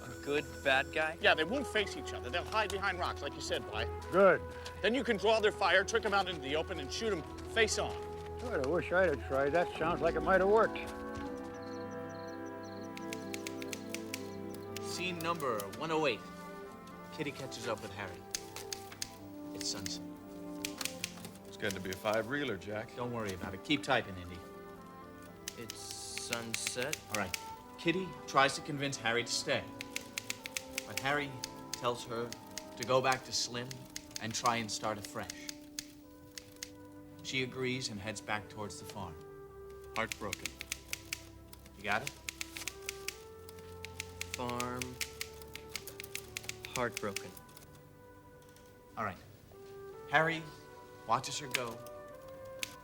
A good bad guy? Yeah, they won't face each other. They'll hide behind rocks, like you said, Wyatt. Good. Then you can draw their fire, trick them out into the open, and shoot them face on. Good, I wish I'd have tried. That sounds like it might have worked. Scene number 108. Kitty catches up with Harry. It's sunset. It's going to be a five-reeler, Jack. Don't worry about it. Keep typing, Indy. It's sunset. All right. Kitty tries to convince Harry to stay. But Harry tells her to go back to Slim and try and start afresh. She agrees and heads back towards the farm. Heartbroken. You got it? Farm. Heartbroken. All right. Harry watches her go,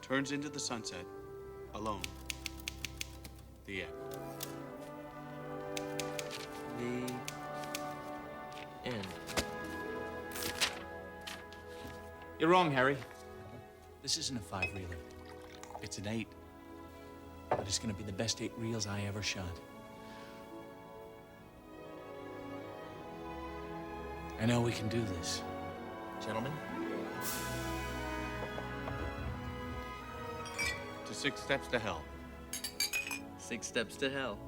turns into the sunset, Alone. The end. The end. You're wrong, Harry. This isn't a 5-reeler. It's an 8. But it's gonna be the best 8 reels I ever shot. I know we can do this. Gentlemen? To 6 steps to hell. 6 steps to hell.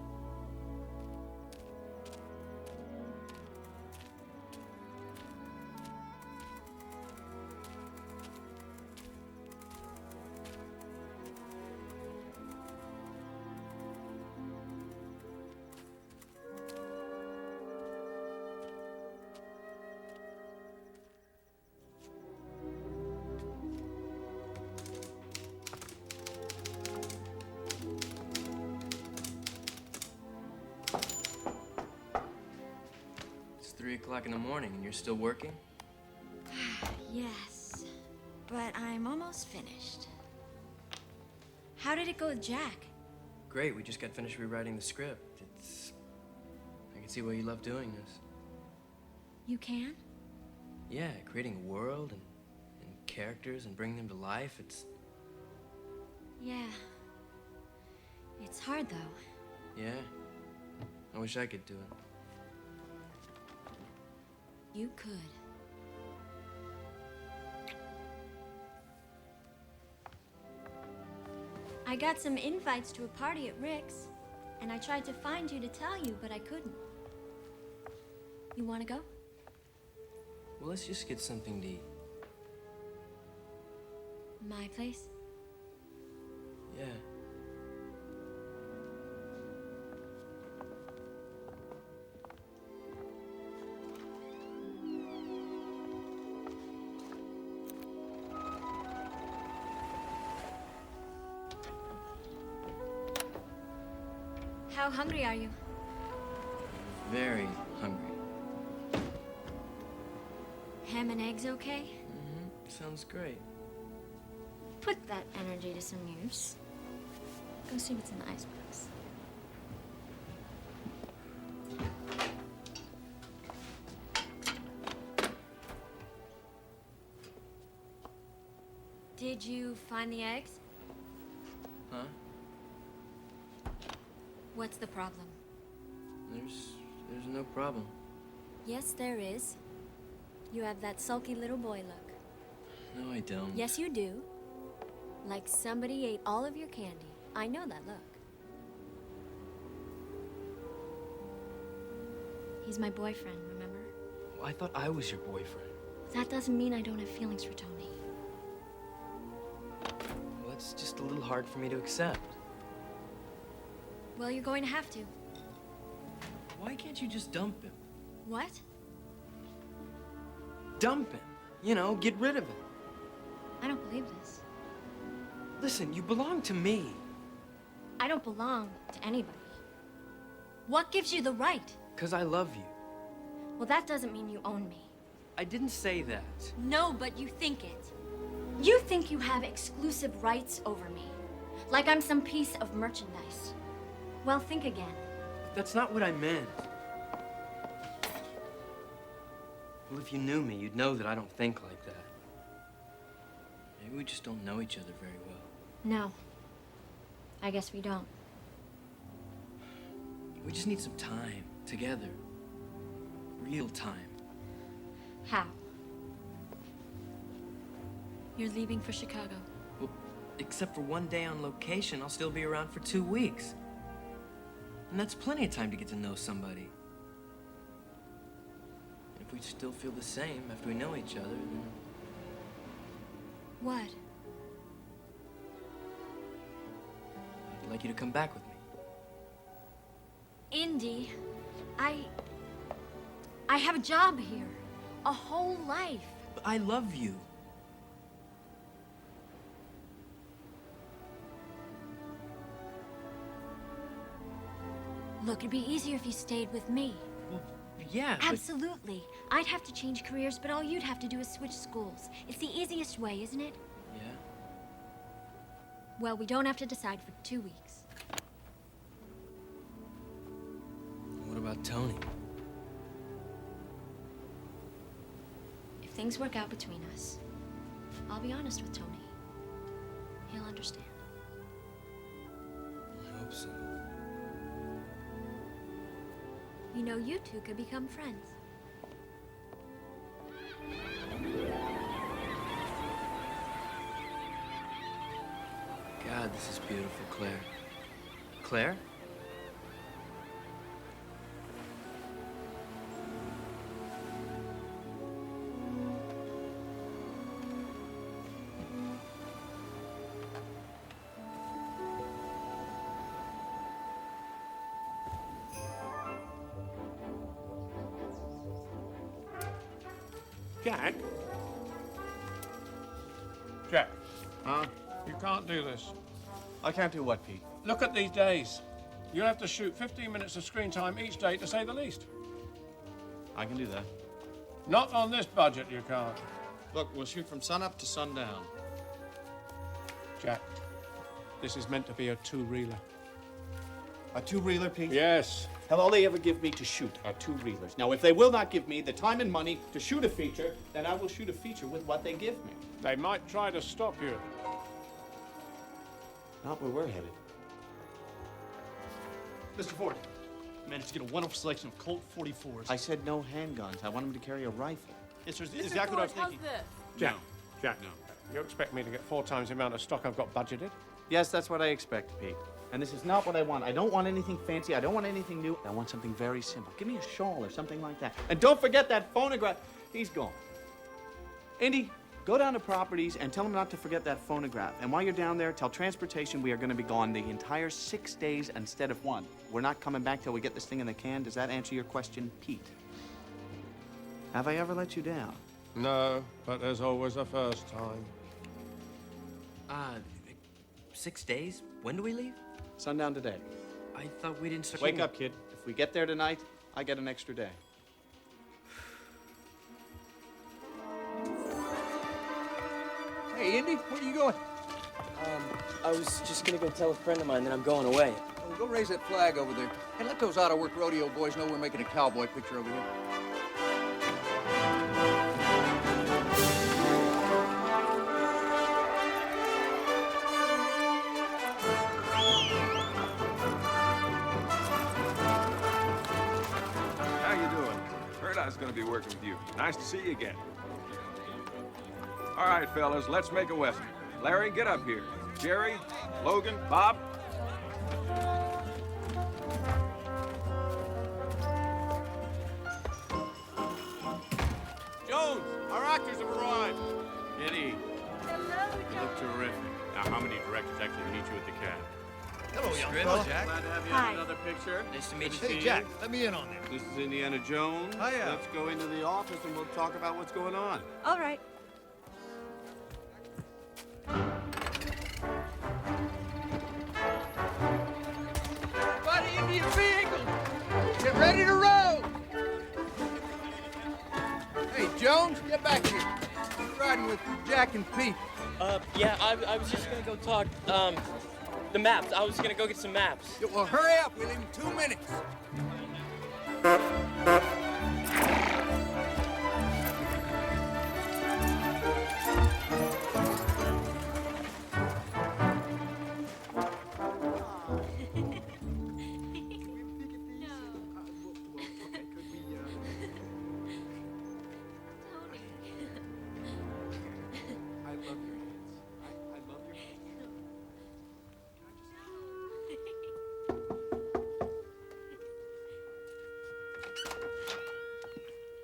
It's 3 o'clock in the morning and you're still working? Yes, but I'm almost finished. How did it go with Jack? Great, we just got finished rewriting the script. I can see why you love doing this. You can? Yeah, creating a world and characters and bringing them to life, Yeah. It's hard, though. yeah. I wish I could do it. You could. I got some invites to a party at Rick's, and I tried to find you to tell you, but I couldn't. You want to go? Well, let's just get something to eat. My place? Yeah. How hungry are you? Very hungry. Ham and eggs okay? Sounds great. Put that energy to some use. Go see what's in the icebox. Did you find the eggs? Huh? What's the problem? There's no problem. Yes, there is. You have that sulky little boy look. No, I don't. Yes, you do. Like somebody ate all of your candy. I know that look. He's my boyfriend, remember? Well, I thought I was your boyfriend. That doesn't mean I don't have feelings for Tony. Well, that's just a little hard for me to accept. Well, you're going to have to. Why can't you just dump him? What? Dump him. You know, get rid of him. I don't believe this. Listen, you belong to me. I don't belong to anybody. What gives you the right? 'Cause I love you. Well, that doesn't mean you own me. I didn't say that. No, but you think it. You think you have exclusive rights over me. Like I'm some piece of merchandise. Well, think again. That's not what I meant. Well, if you knew me, you'd know that I don't think like that. Maybe we just don't know each other very well. No. I guess we don't. We just need some time together. Real time. How? You're leaving for Chicago. Well, except for one day on location, I'll still be around for 2 weeks. And that's plenty of time to get to know somebody. If we still feel the same after we know each other, then... What? I'd like you to come back with me. Indy, I have a job here. A whole life. But I love you. Look, it'd be easier if you stayed with me. Well, yeah, but... Absolutely. I'd have to change careers, but all you'd have to do is switch schools. It's the easiest way, isn't it? Yeah. Well, we don't have to decide for 2 weeks. What about Tony? If things work out between us, I'll be honest with Tony. He'll understand. I hope so. You know, you two could become friends. God, this is beautiful, Claire. Claire? Jack? Jack, Huh? you can't do this. I can't do what, Pete? Look at these days. You'll have to shoot 15 minutes of screen time each day, to say the least. I can do that. Not on this budget, you can't. Look, we'll shoot from sunup to sundown. Jack, this is meant to be a two-reeler. A two-reeler, Pete? Yes. Have all they ever give me to shoot are two-reelers. Now, if they will not give me the time and money to shoot a feature, then I will shoot a feature with what they give me. They might try to stop you. Not where we're headed. Mr. Ford, managed to get a one-off selection of Colt 44s. I said no handguns. I want them to carry a rifle. Yes, sir. Exactly what I was thinking. Jack, Jack, you expect me to get 4 times the amount of stock I've got budgeted? Yes, that's what I expect, Pete. And this is not what I want. I don't want anything fancy. I don't want anything new. I want something very simple. Give me a shawl or something like that. And don't forget that phonograph. He's gone. Indy, go down to Properties and tell them not to forget that phonograph. And while you're down there, tell Transportation we are going to be gone the entire 6 days instead of 1. We're not coming back till we get this thing in the can. Does that answer your question, Pete? Have I ever let you down? No, but there's always a first time. 6 days? When do we leave? Sundown today. I thought we didn't start. Wake up, kid. If we get there tonight, I get an extra day. Hey, Indy, where are you going? I was just gonna go tell a friend of mine that I'm going away. Oh, go raise that flag over there. And let those out-of-work rodeo boys know we're making a cowboy picture over here. How you doing? Heard I was gonna be working with you. Nice to see you again. All right, fellas, let's make a Western. Larry, get up here. Jerry, Logan, Bob. Jones, our actors have arrived. Eddie, you look terrific. Now, how many directors actually meet you at the cab? Hello, young Hello, fella. Jack. Glad to have you Hi. in another picture. Nice to meet you. Hey, Jack, let me in on this. This is Indiana Jones. Hiya. Let's go into the office and we'll talk about what's going on. All right. Everybody into your vehicle. Get ready to roll. Hey, Jones, get back here. You're riding with Jack and Pete. Yeah, I was just gonna go talk, the maps. I was gonna go get some maps. Yeah, well, hurry up. We leave in 2 minutes.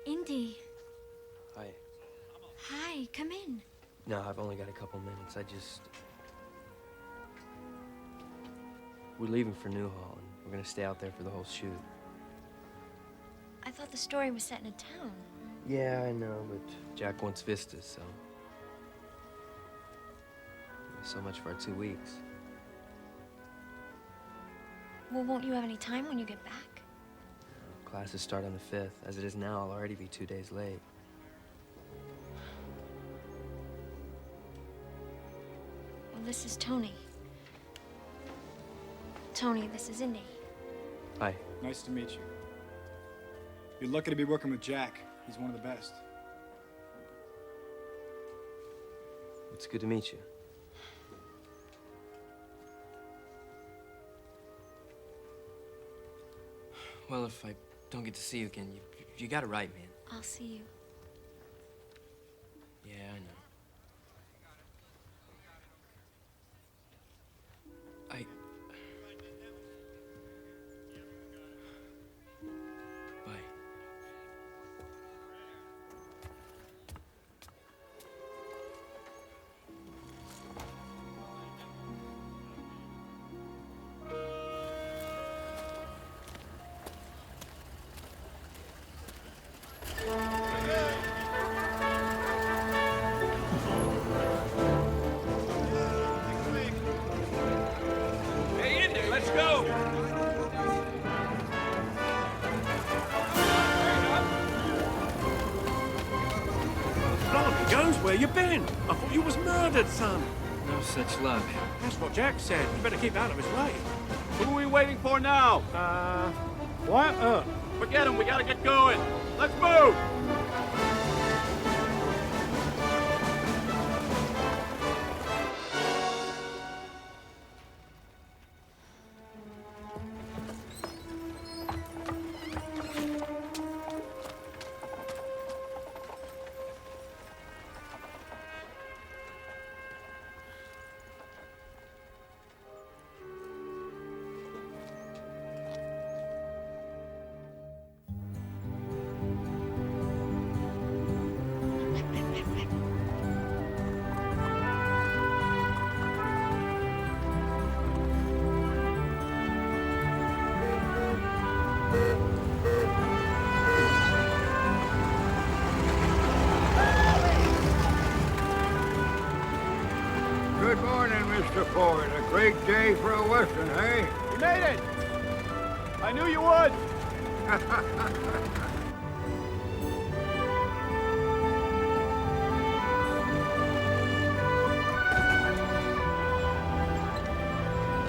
Indy. Hi. Hi, come in. No, I've only got a couple minutes. We're leaving for Newhall, and we're gonna stay out there for the whole shoot. I thought the story was set in a town. Yeah, I know, but Jack wants vistas, so... So much for our 2 weeks. Well, won't you have any time when you get back? Classes start on the 5th. As it is now, I'll already be 2 days late. Well, this is Tony. Tony, this is Indy. Hi. Nice to meet you. You're lucky to be working with Jack. He's one of the best. It's good to meet you. Well, if I don't get to see you again, you got it right, man. I'll see you. Yeah, I know. Bye. Hey, Indy, let's go! Blimey, Jones, where you been? I thought you was murdered, son. No such luck. That's what Jack said. You better keep out of his way. Who are we waiting for now? Wyatt Earp. Forget him, we gotta get going. Let's move! Good morning, Mr. Ford. A great day for a Western, eh? You made it! I knew you would!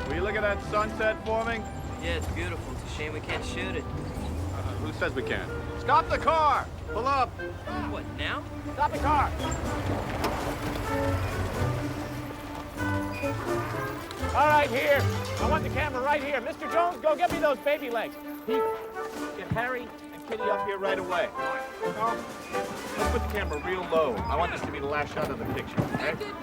Will you look at that sunset forming? Yeah, it's beautiful. It's a shame we can't shoot it. Who says we can't? Stop the car! Pull up! What, now? Stop the car! All right, here. I want the camera right here. Mr. Jones, go get me those baby legs. Pete, get Harry and Kitty up here right away. Carl, let's put the camera real low. I want this to be the last shot of the picture, okay? Good.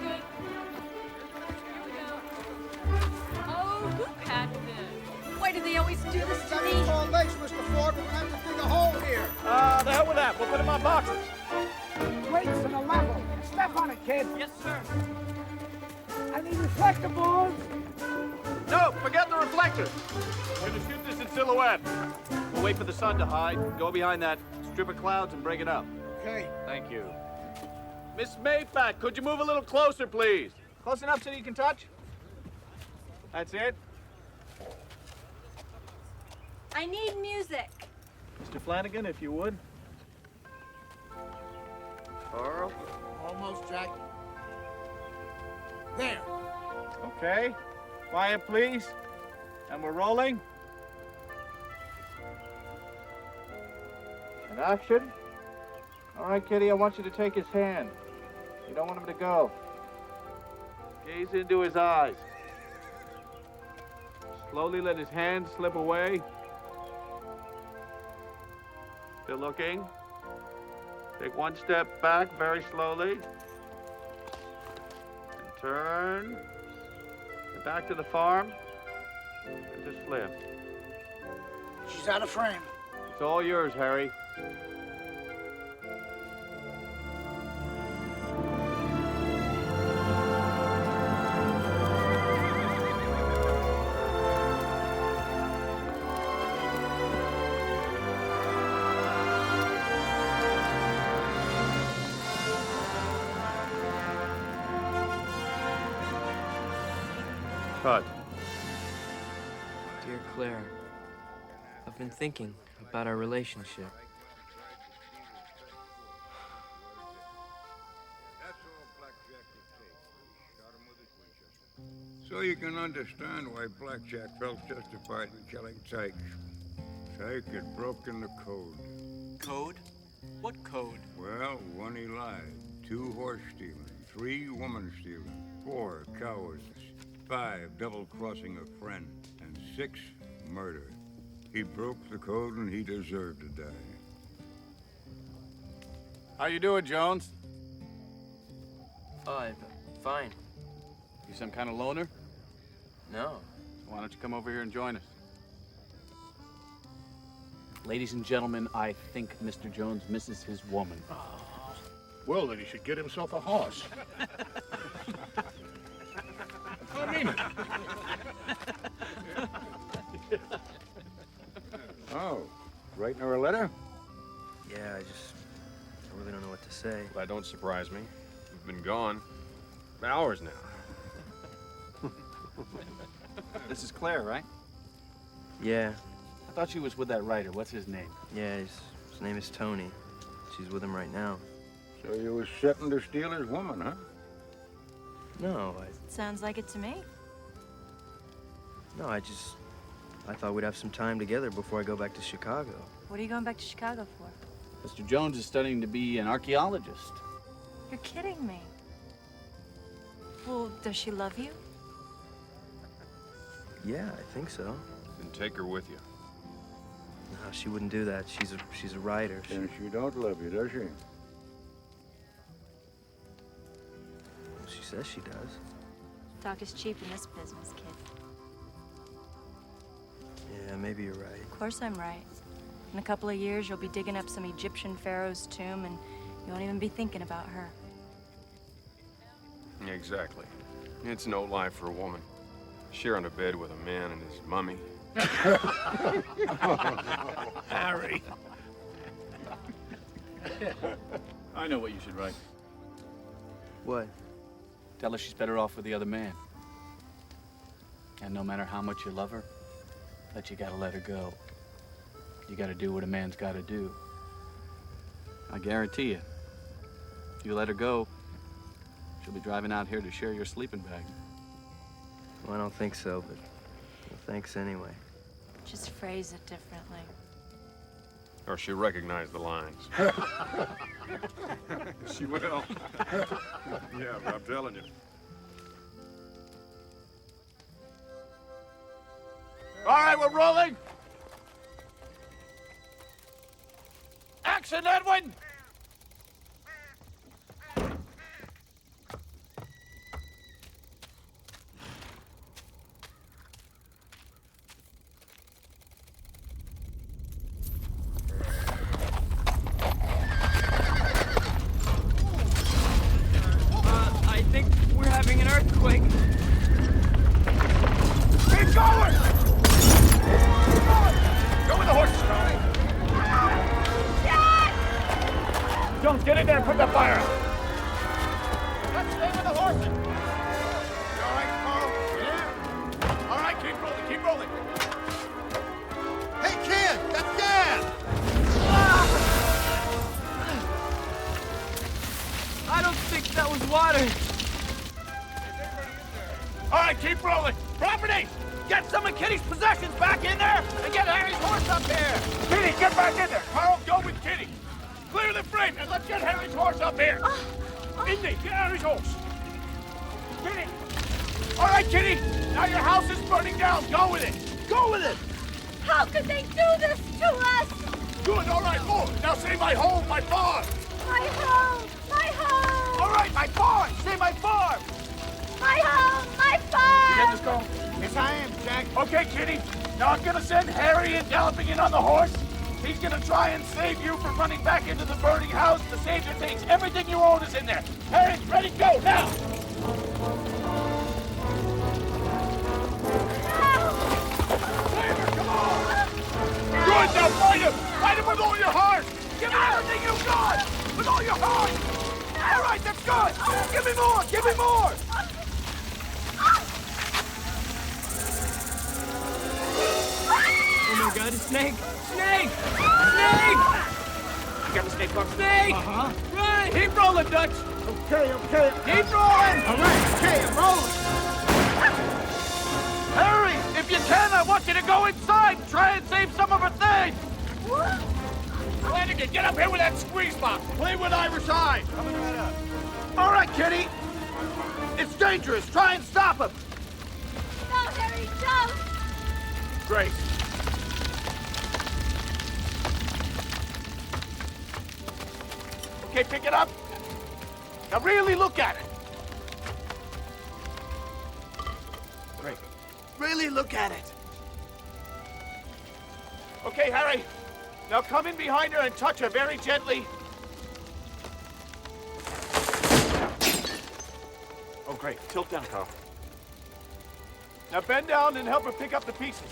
Oh, who packed this? Why do they always do this to me? Tall legs, Mr. Ford. We're gonna have to dig a hole here. The hell with that. We'll put them on boxes. Weights and a level. Step on it, kid. Yes, sir. I need reflector balls. No, forget the reflectors. We're gonna shoot this in silhouette. We'll wait for the sun to hide, go behind that strip of clouds and break it up. Okay. Thank you. Miss Mayfat, could you move a little closer, please? Close enough so you can touch? That's it. I need music. Mr. Flanagan, if you would. Carl. Almost, Jack. There. Okay. Quiet, please. And we're rolling. And action. All right, Kitty, I want you to take his hand. You don't want him to go. Gaze into his eyes. Slowly let his hand slip away. Still looking. Take one step back very slowly. And turn. And back to the farm. And just slip. She's out of frame. It's all yours, Harry. Cut. Dear Claire, I've been thinking about our relationship. So you can understand why Blackjack felt justified in killing Tyke. Tyke had broken the code. Code? What code? Well, 1 he lied, 2 horse stealing, 3 woman stealing, 4 cowardice, 5 double-crossing a friend, and 6 murder. He broke the code and he deserved to die. How you doing, Jones? Oh, I'm fine. You some kind of loner? No. Why don't you come over here and join us? Ladies and gentlemen, I think Mr. Jones misses his woman. Well, then he should get himself a horse. I mean it. Oh, writing her a letter? Yeah, I really don't know what to say. That don't surprise me. We've been gone hours now. This is Claire, right? Yeah. I thought she was with that writer. What's his name? Yeah, his name is Tony. She's with him right now. So you was setting to steal his woman, huh? No, Sounds like it to me. I thought we'd have some time together before I go back to Chicago. What are you going back to Chicago for? Mr. Jones is studying to be an archaeologist. You're kidding me. Well, does she love you? Yeah, I think so. Then take her with you. No, she wouldn't do that. She's a writer. And she don't love you, does she? She says she does. Talk is cheap in this business, kid. Yeah, maybe you're right. Of course I'm right. In a couple of years, you'll be digging up some Egyptian pharaoh's tomb, and you won't even be thinking about her. Exactly. It's no life for a woman. Sharing a bed with a man and his mummy. Harry. I know what you should write. What? Tell her she's better off with the other man. And no matter how much you love her, that you gotta let her go. You gotta do what a man's gotta do. I guarantee you, if you let her go, she'll be driving out here to share your sleeping bag. Well, I don't think so, but thanks anyway. Just phrase it differently. Or she'll recognize the lines. She will. Yeah, but I'm telling you. All right, we're rolling. Action, Edwin! I think we're having an earthquake. Keep going! Go with the horses, Strohein. Don't get in there and put the fire out. Let's stay with the horses. You all right, Carl? Yeah. All right, keep rolling, keep rolling. Hey, kid, that's gas! I don't think that was water. All right, keep rolling. Property! Get some of Kitty's possessions back in there and get Harry's horse up here. Kitty, get back in there. Carl, go with Kitty. Clear the frame and let's get Harry's horse up here. Indy, get Harry's horse. Kitty. All right, Kitty. Now your house is burning down. Go with it. Go with it. How could they do this to us? Good, all right, move. Now say my home, my farm. My home! My home! All right, my farm. Say my farm. My home! My You farm! get this going? Yes, I am, Jack. Okay, Kitty. Now I'm gonna send Harry in galloping in on the horse. He's gonna try and save you from running back into the burning house. The savior takes everything you own is in there. Harry, ready, go, now! Savior, come on! Good, now fight him! Fight him with all your heart! Give me everything you've got! With all your heart! All right, that's good! Give me more! Give me more! Oh my God, a snake! Snake! Snake! You got the snake box? Snake! Uh-huh. Run! Keep rolling, Dutch! Okay. Keep rolling! All right, okay, I'm rolling! you! Get up here with that squeeze box! Play with either side! Coming right up. All right, Kitty! It's dangerous! Try and stop him! No, Harry, don't! Grace. Okay, pick it up. Now really look at it. Great. Really look at it. Okay, Harry. Now come in behind her and touch her very gently. Oh, great. Tilt down, Carl. Now bend down and help her pick up the pieces.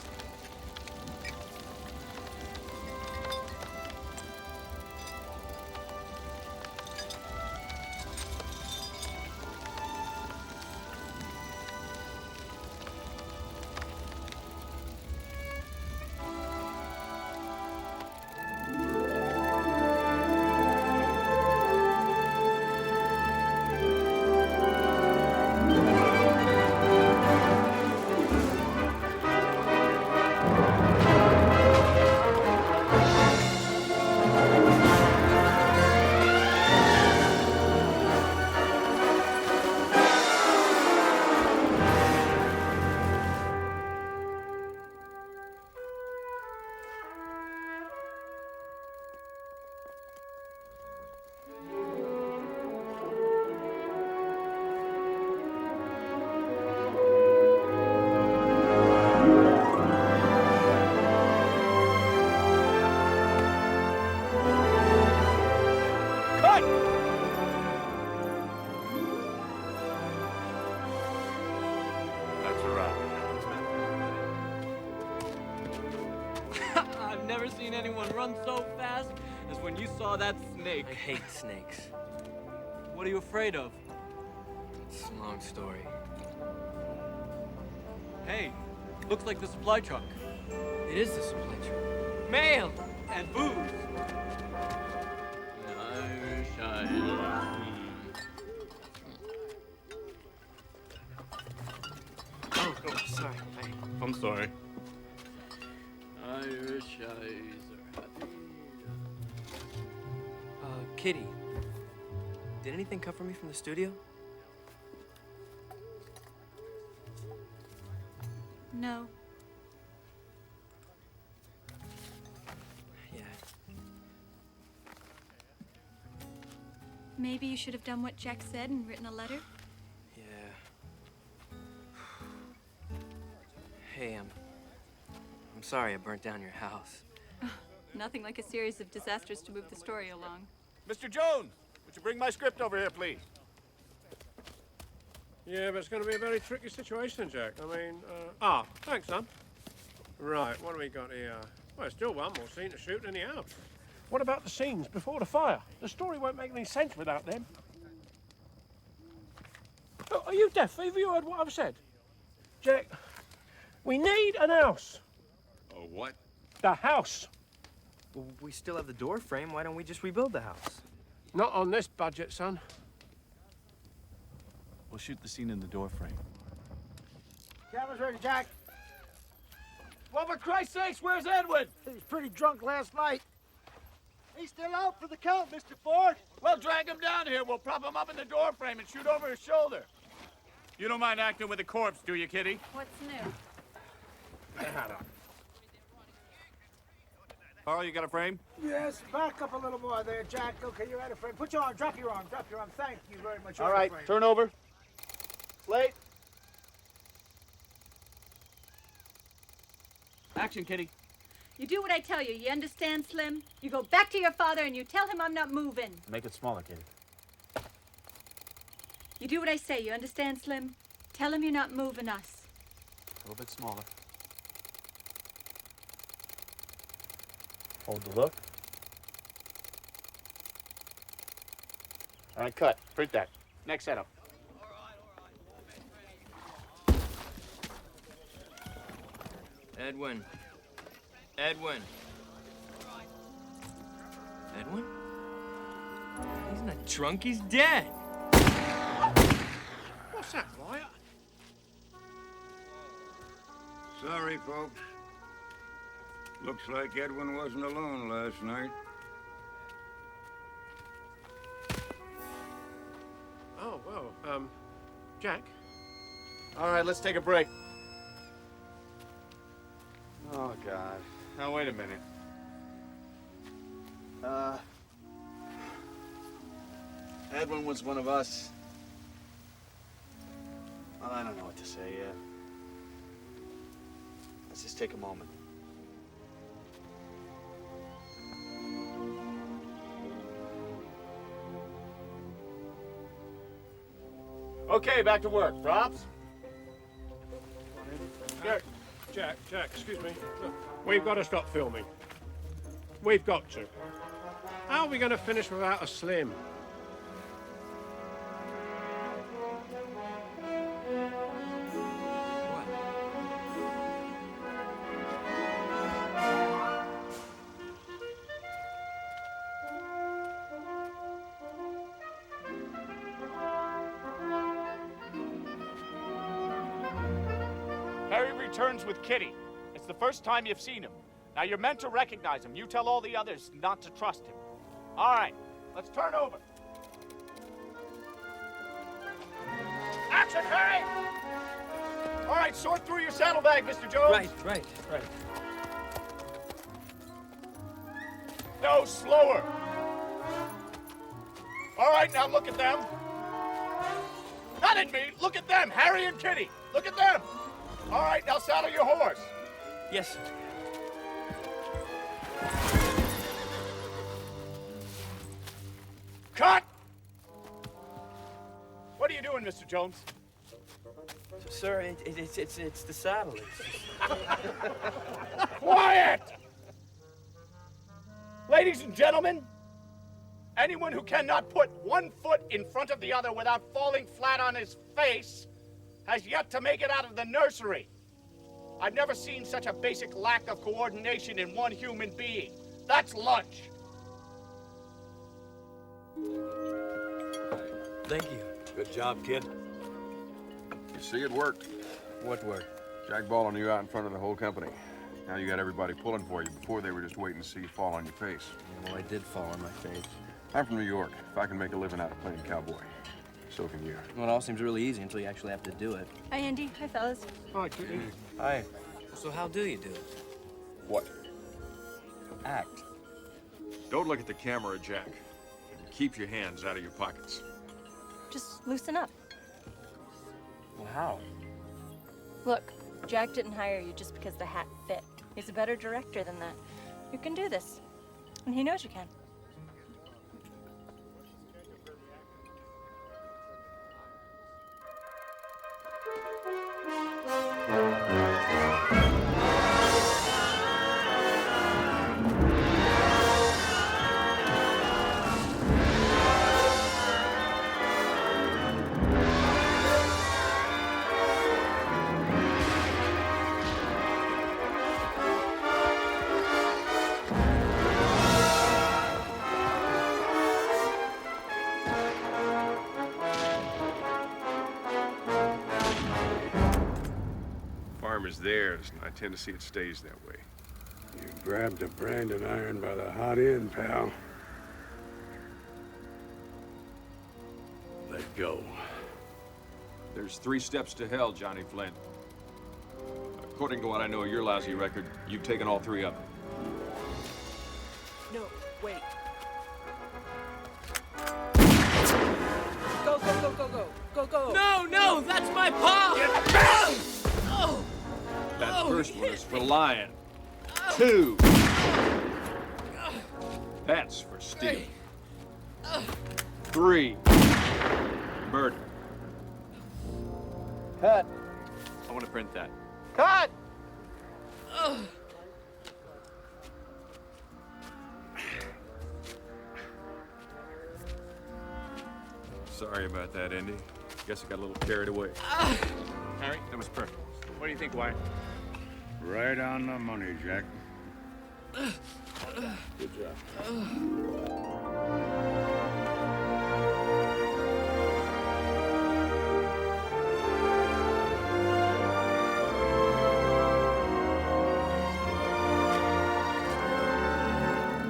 I've never seen anyone run so fast as when you saw that snake. I hate snakes. What are you afraid of? It's a long story. Hey, looks like the supply truck. It is the supply truck. Mail and booze. Irish Oh, sorry. I'm sorry. Irish eyes are happy. Kitty. Did anything come for me from the studio? No. Yeah. Maybe you should have done what Jack said and written a letter? Yeah. Hey, I'm sorry I burnt down your house. Nothing like a series of disasters to move the story along. Mr. Jones, would you bring my script over here, please? Yeah, but it's going to be a very tricky situation, Jack. I mean, thanks, son. Right, what do we got here? Well, there's still one more scene to shoot in the house. What about the scenes before the fire? The story won't make any sense without them. Oh, are you deaf? Have you heard what I've said? Jack, we need an house. Oh, what? The house. Well, we still have the door frame. Why don't we just rebuild the house? Not on this budget, son. We'll shoot the scene in the door frame. Camera's ready, Jack. Well, for Christ's sakes, where's Edwin? He was pretty drunk last night. He's still out for the count, Mr. Ford. Well, drag him down here. We'll prop him up in the door frame and shoot over his shoulder. You don't mind acting with a corpse, do you, Kitty? What's new? Carl, you got a frame? Yes, back up a little more there, Jack. Okay, you're out of frame. Put your arm, drop your arm, drop your arm. Thank you very much. All right, turn over. Slate. Action, Kitty. You do what I tell you. You understand, Slim? You go back to your father and you tell him I'm not moving. Make it smaller, Kitty. You do what I say. You understand, Slim? Tell him you're not moving us. A little bit smaller. Hold the look. All right, cut. Print that. Next setup. Edwin. Edwin. Edwin? He's not drunk, he's dead. What's that, Wyatt? Sorry, folks. Looks like Edwin wasn't alone last night. Jack? All right, let's take a break. Oh, God. Now, wait a minute. Edwin was one of us. Well, I don't know what to say yet. Let's just take a moment. Okay, back to work. Props? Jack, excuse me. Look, we've got to stop filming. We've got to. How are we going to finish without a Slim? Harry returns with Kitty. It's the first time you've seen him. Now, you're meant to recognize him. You tell all the others not to trust him. All right, let's turn over. Action, Harry! All right, sort through your saddlebag, Mr. Jones. Right. No, slower. All right, now look at them. Not at me. Look at them, Harry and Kitty. Look at them. All right, now saddle your horse. Yes, sir. Cut! What are you doing, Mr. Jones? Sir, it's the saddle. Quiet! Ladies and gentlemen, anyone who cannot put one foot in front of the other without falling flat on his face has yet to make it out of the nursery. I've never seen such a basic lack of coordination in one human being. That's lunch. Thank you. Good job, kid. You see, it worked. What worked? Jack balling you out in front of the whole company. Now you got everybody pulling for you. Before, they were just waiting to see you fall on your face. Well, I did fall on my face. I'm from New York. If I can make a living out of playing cowboy, so can you. Well, it all seems really easy until you actually have to do it. Hi, Andy. Hi, fellas. Hi, Kitty. Hi. So how do you do it? What? Act. Don't look at the camera, Jack. And keep your hands out of your pockets. Just loosen up. Well, how? Look, Jack didn't hire you just because the hat fit. He's a better director than that. You can do this. And he knows you can. Is theirs, and I tend to see it stays that way. You grabbed a branding iron by the hot end, pal. Let go. There's 3 steps to hell, Johnny Flint. According to what I know of your lousy record, you've taken all 3 of them. No, wait. Go. No, that's my paw! Oh! That first one is for lying. 2. That's for stealing. 3. Murder. Cut. I want to print that. Cut! Sorry about that, Indy. Guess I got a little carried away. Harry, that was perfect. What do you think, Wyatt? Right on the money, Jack. Good job.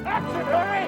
Action, Harry!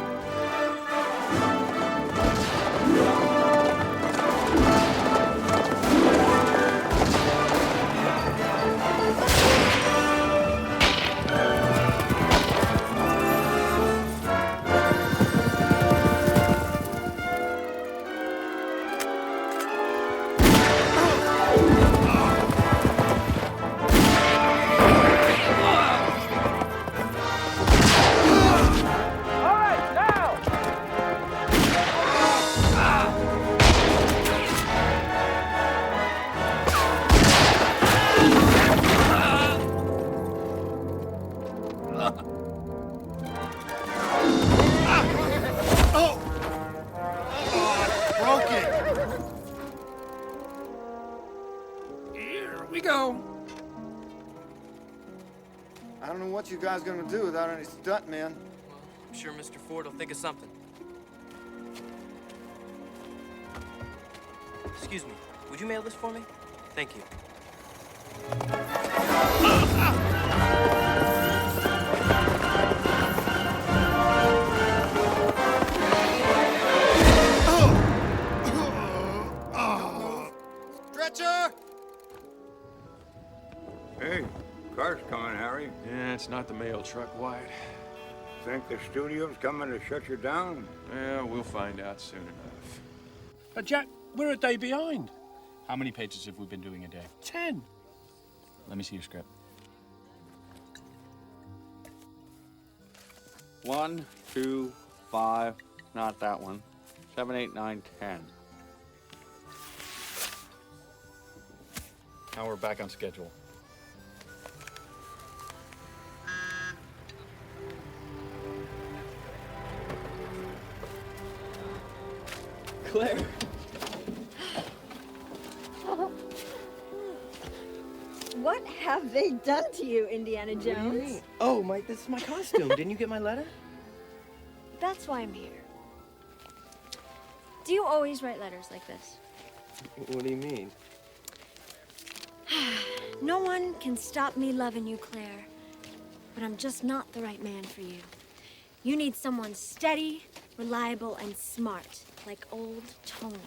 Here we go. I don't know what you guys gonna do without any stuntmen. I'm sure Mr. Ford will think of something. Excuse me, would you mail this for me? Thank you. Stretcher! Hey, car's coming, Harry. Yeah, it's not the mail truck, Wyatt. Think the studio's coming to shut you down? Yeah, we'll find out soon enough. Jack, we're a day behind. How many pages have we been doing a day? 10. Let me see your script. 1, 2, 5, not that one. 7, 8, 9, 10. Now we're back on schedule. Claire. What have they done to you, Indiana What do you Jones? mean? Oh, this is my costume. Didn't you get my letter? That's why I'm here. Do you always write letters like this? What do you mean? No one can stop me loving you, Claire. But I'm just not the right man for you. You need someone steady, reliable, and smart, like old Tony.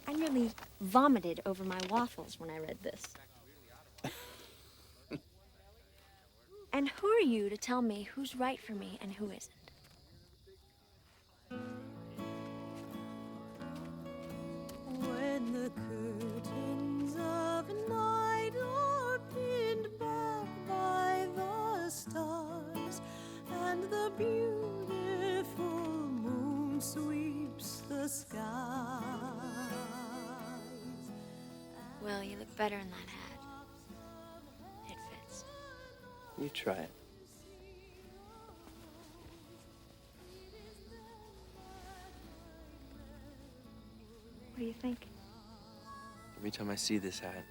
I nearly vomited over my waffles when I read this. And who are you to tell me who's right for me and who isn't? When the curtains of night are pinned back by the stars, and the beautiful moon sweeps the skies. Well, you look better in that hat. It fits. You try it. What do you think? Every time I see this hat,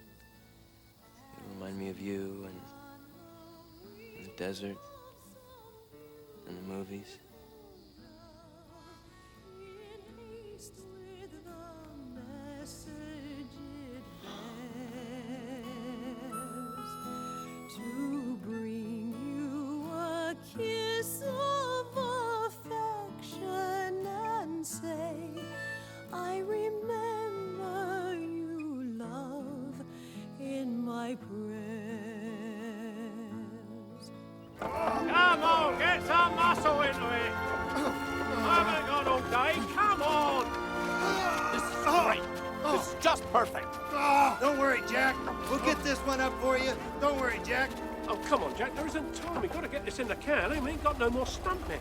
it reminds me of you and the desert and the movies. To bring you a kiss of affection and say, I remember you, love, in my prayers. Come on, get some muscle into it. I haven't got all day. Come on. This is great. This is just perfect. Don't worry, Jack. We'll get this one up for you. Don't worry, Jack. Oh, come on, Jack. There isn't time. We've got to get this in the can. We ain't got no more stuntmen.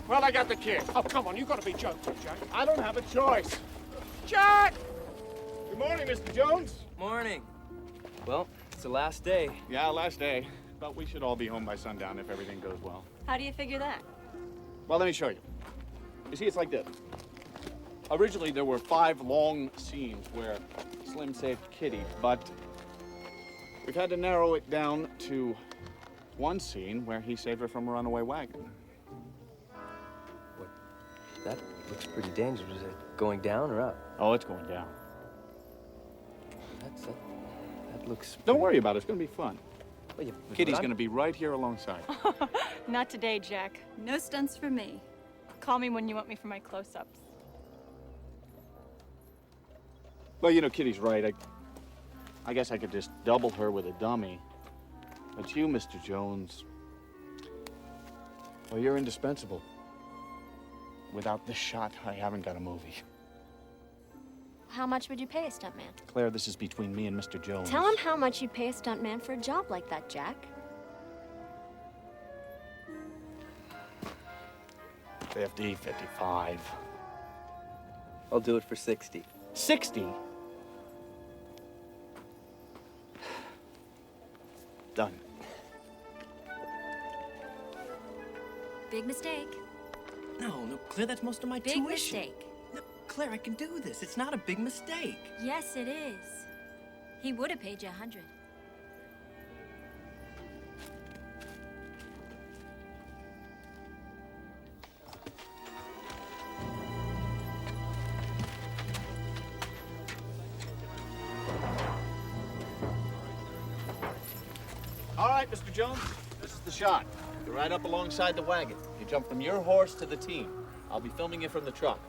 Well, I got the kid. Oh, come on. You've got to be joking, Jack. I don't have a choice. Jack! Good morning, Mr. Jones. Morning. Well, it's the last day. Yeah, last day. But we should all be home by sundown if everything goes well. How do you figure that? Well, let me show you. You see, it's like this. Originally, there were 5 long scenes where Slim saved Kitty, but we've had to narrow it down to one scene where he saved her from a runaway wagon. That looks pretty dangerous. Is it going down or up? Oh, it's going down. That looks... Don't worry about it. It's going to be fun. Well, Kitty's going to be right here alongside. Not today, Jack. No stunts for me. Call me when you want me for my close-ups. Well, you know, Kitty's right. I guess I could just double her with a dummy. But you, Mr. Jones, well, you're indispensable. Without this shot, I haven't got a movie. How much would you pay a stuntman? Claire, this is between me and Mr. Jones. Tell him how much you'd pay a stuntman for a job like that, Jack. 50, 55. I'll do it for 60. 60? Done. Big mistake. No, Claire, that's most of my Big tuition. mistake. No, Claire, I can do this. It's not a big mistake. Yes, it is. He would have paid you $100. All right, Mr. Jones, this is the shot. You're right up alongside the wagon. You jump from your horse to the team. I'll be filming you from the truck.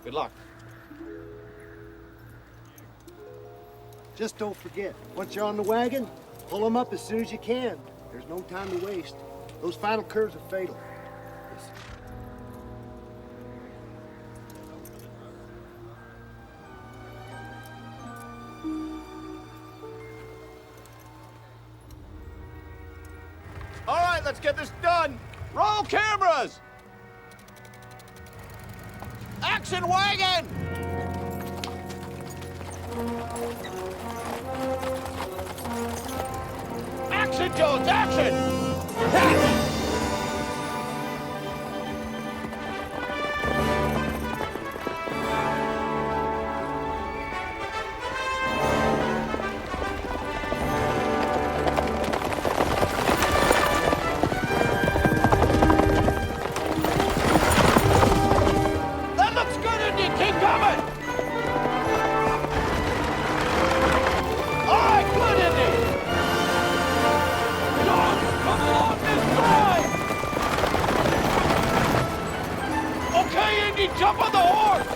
Good luck. Just don't forget, once you're on the wagon, pull them up as soon as you can. There's no time to waste. Those final curves are fatal. All right, let's get this done. Roll cameras. Action wagon. Action, Jones, action! That looks good, Indy. Keep coming! All right, good, Indy. Come along this side! Okay, Indy, jump on the horse!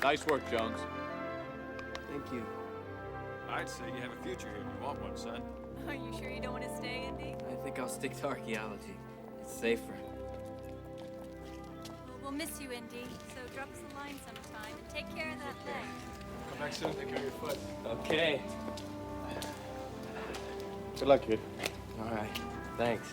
Nice work, Jones. Thank you. I'd say you have a future here if you want one, son. Are you sure you don't want to stay, Indy? I think I'll stick to archaeology. It's safer. Well, we'll miss you, Indy. So drop us a line sometime and take care of that leg. Come back soon. Take care of your foot. Okay. Good luck, kid. All right. Thanks.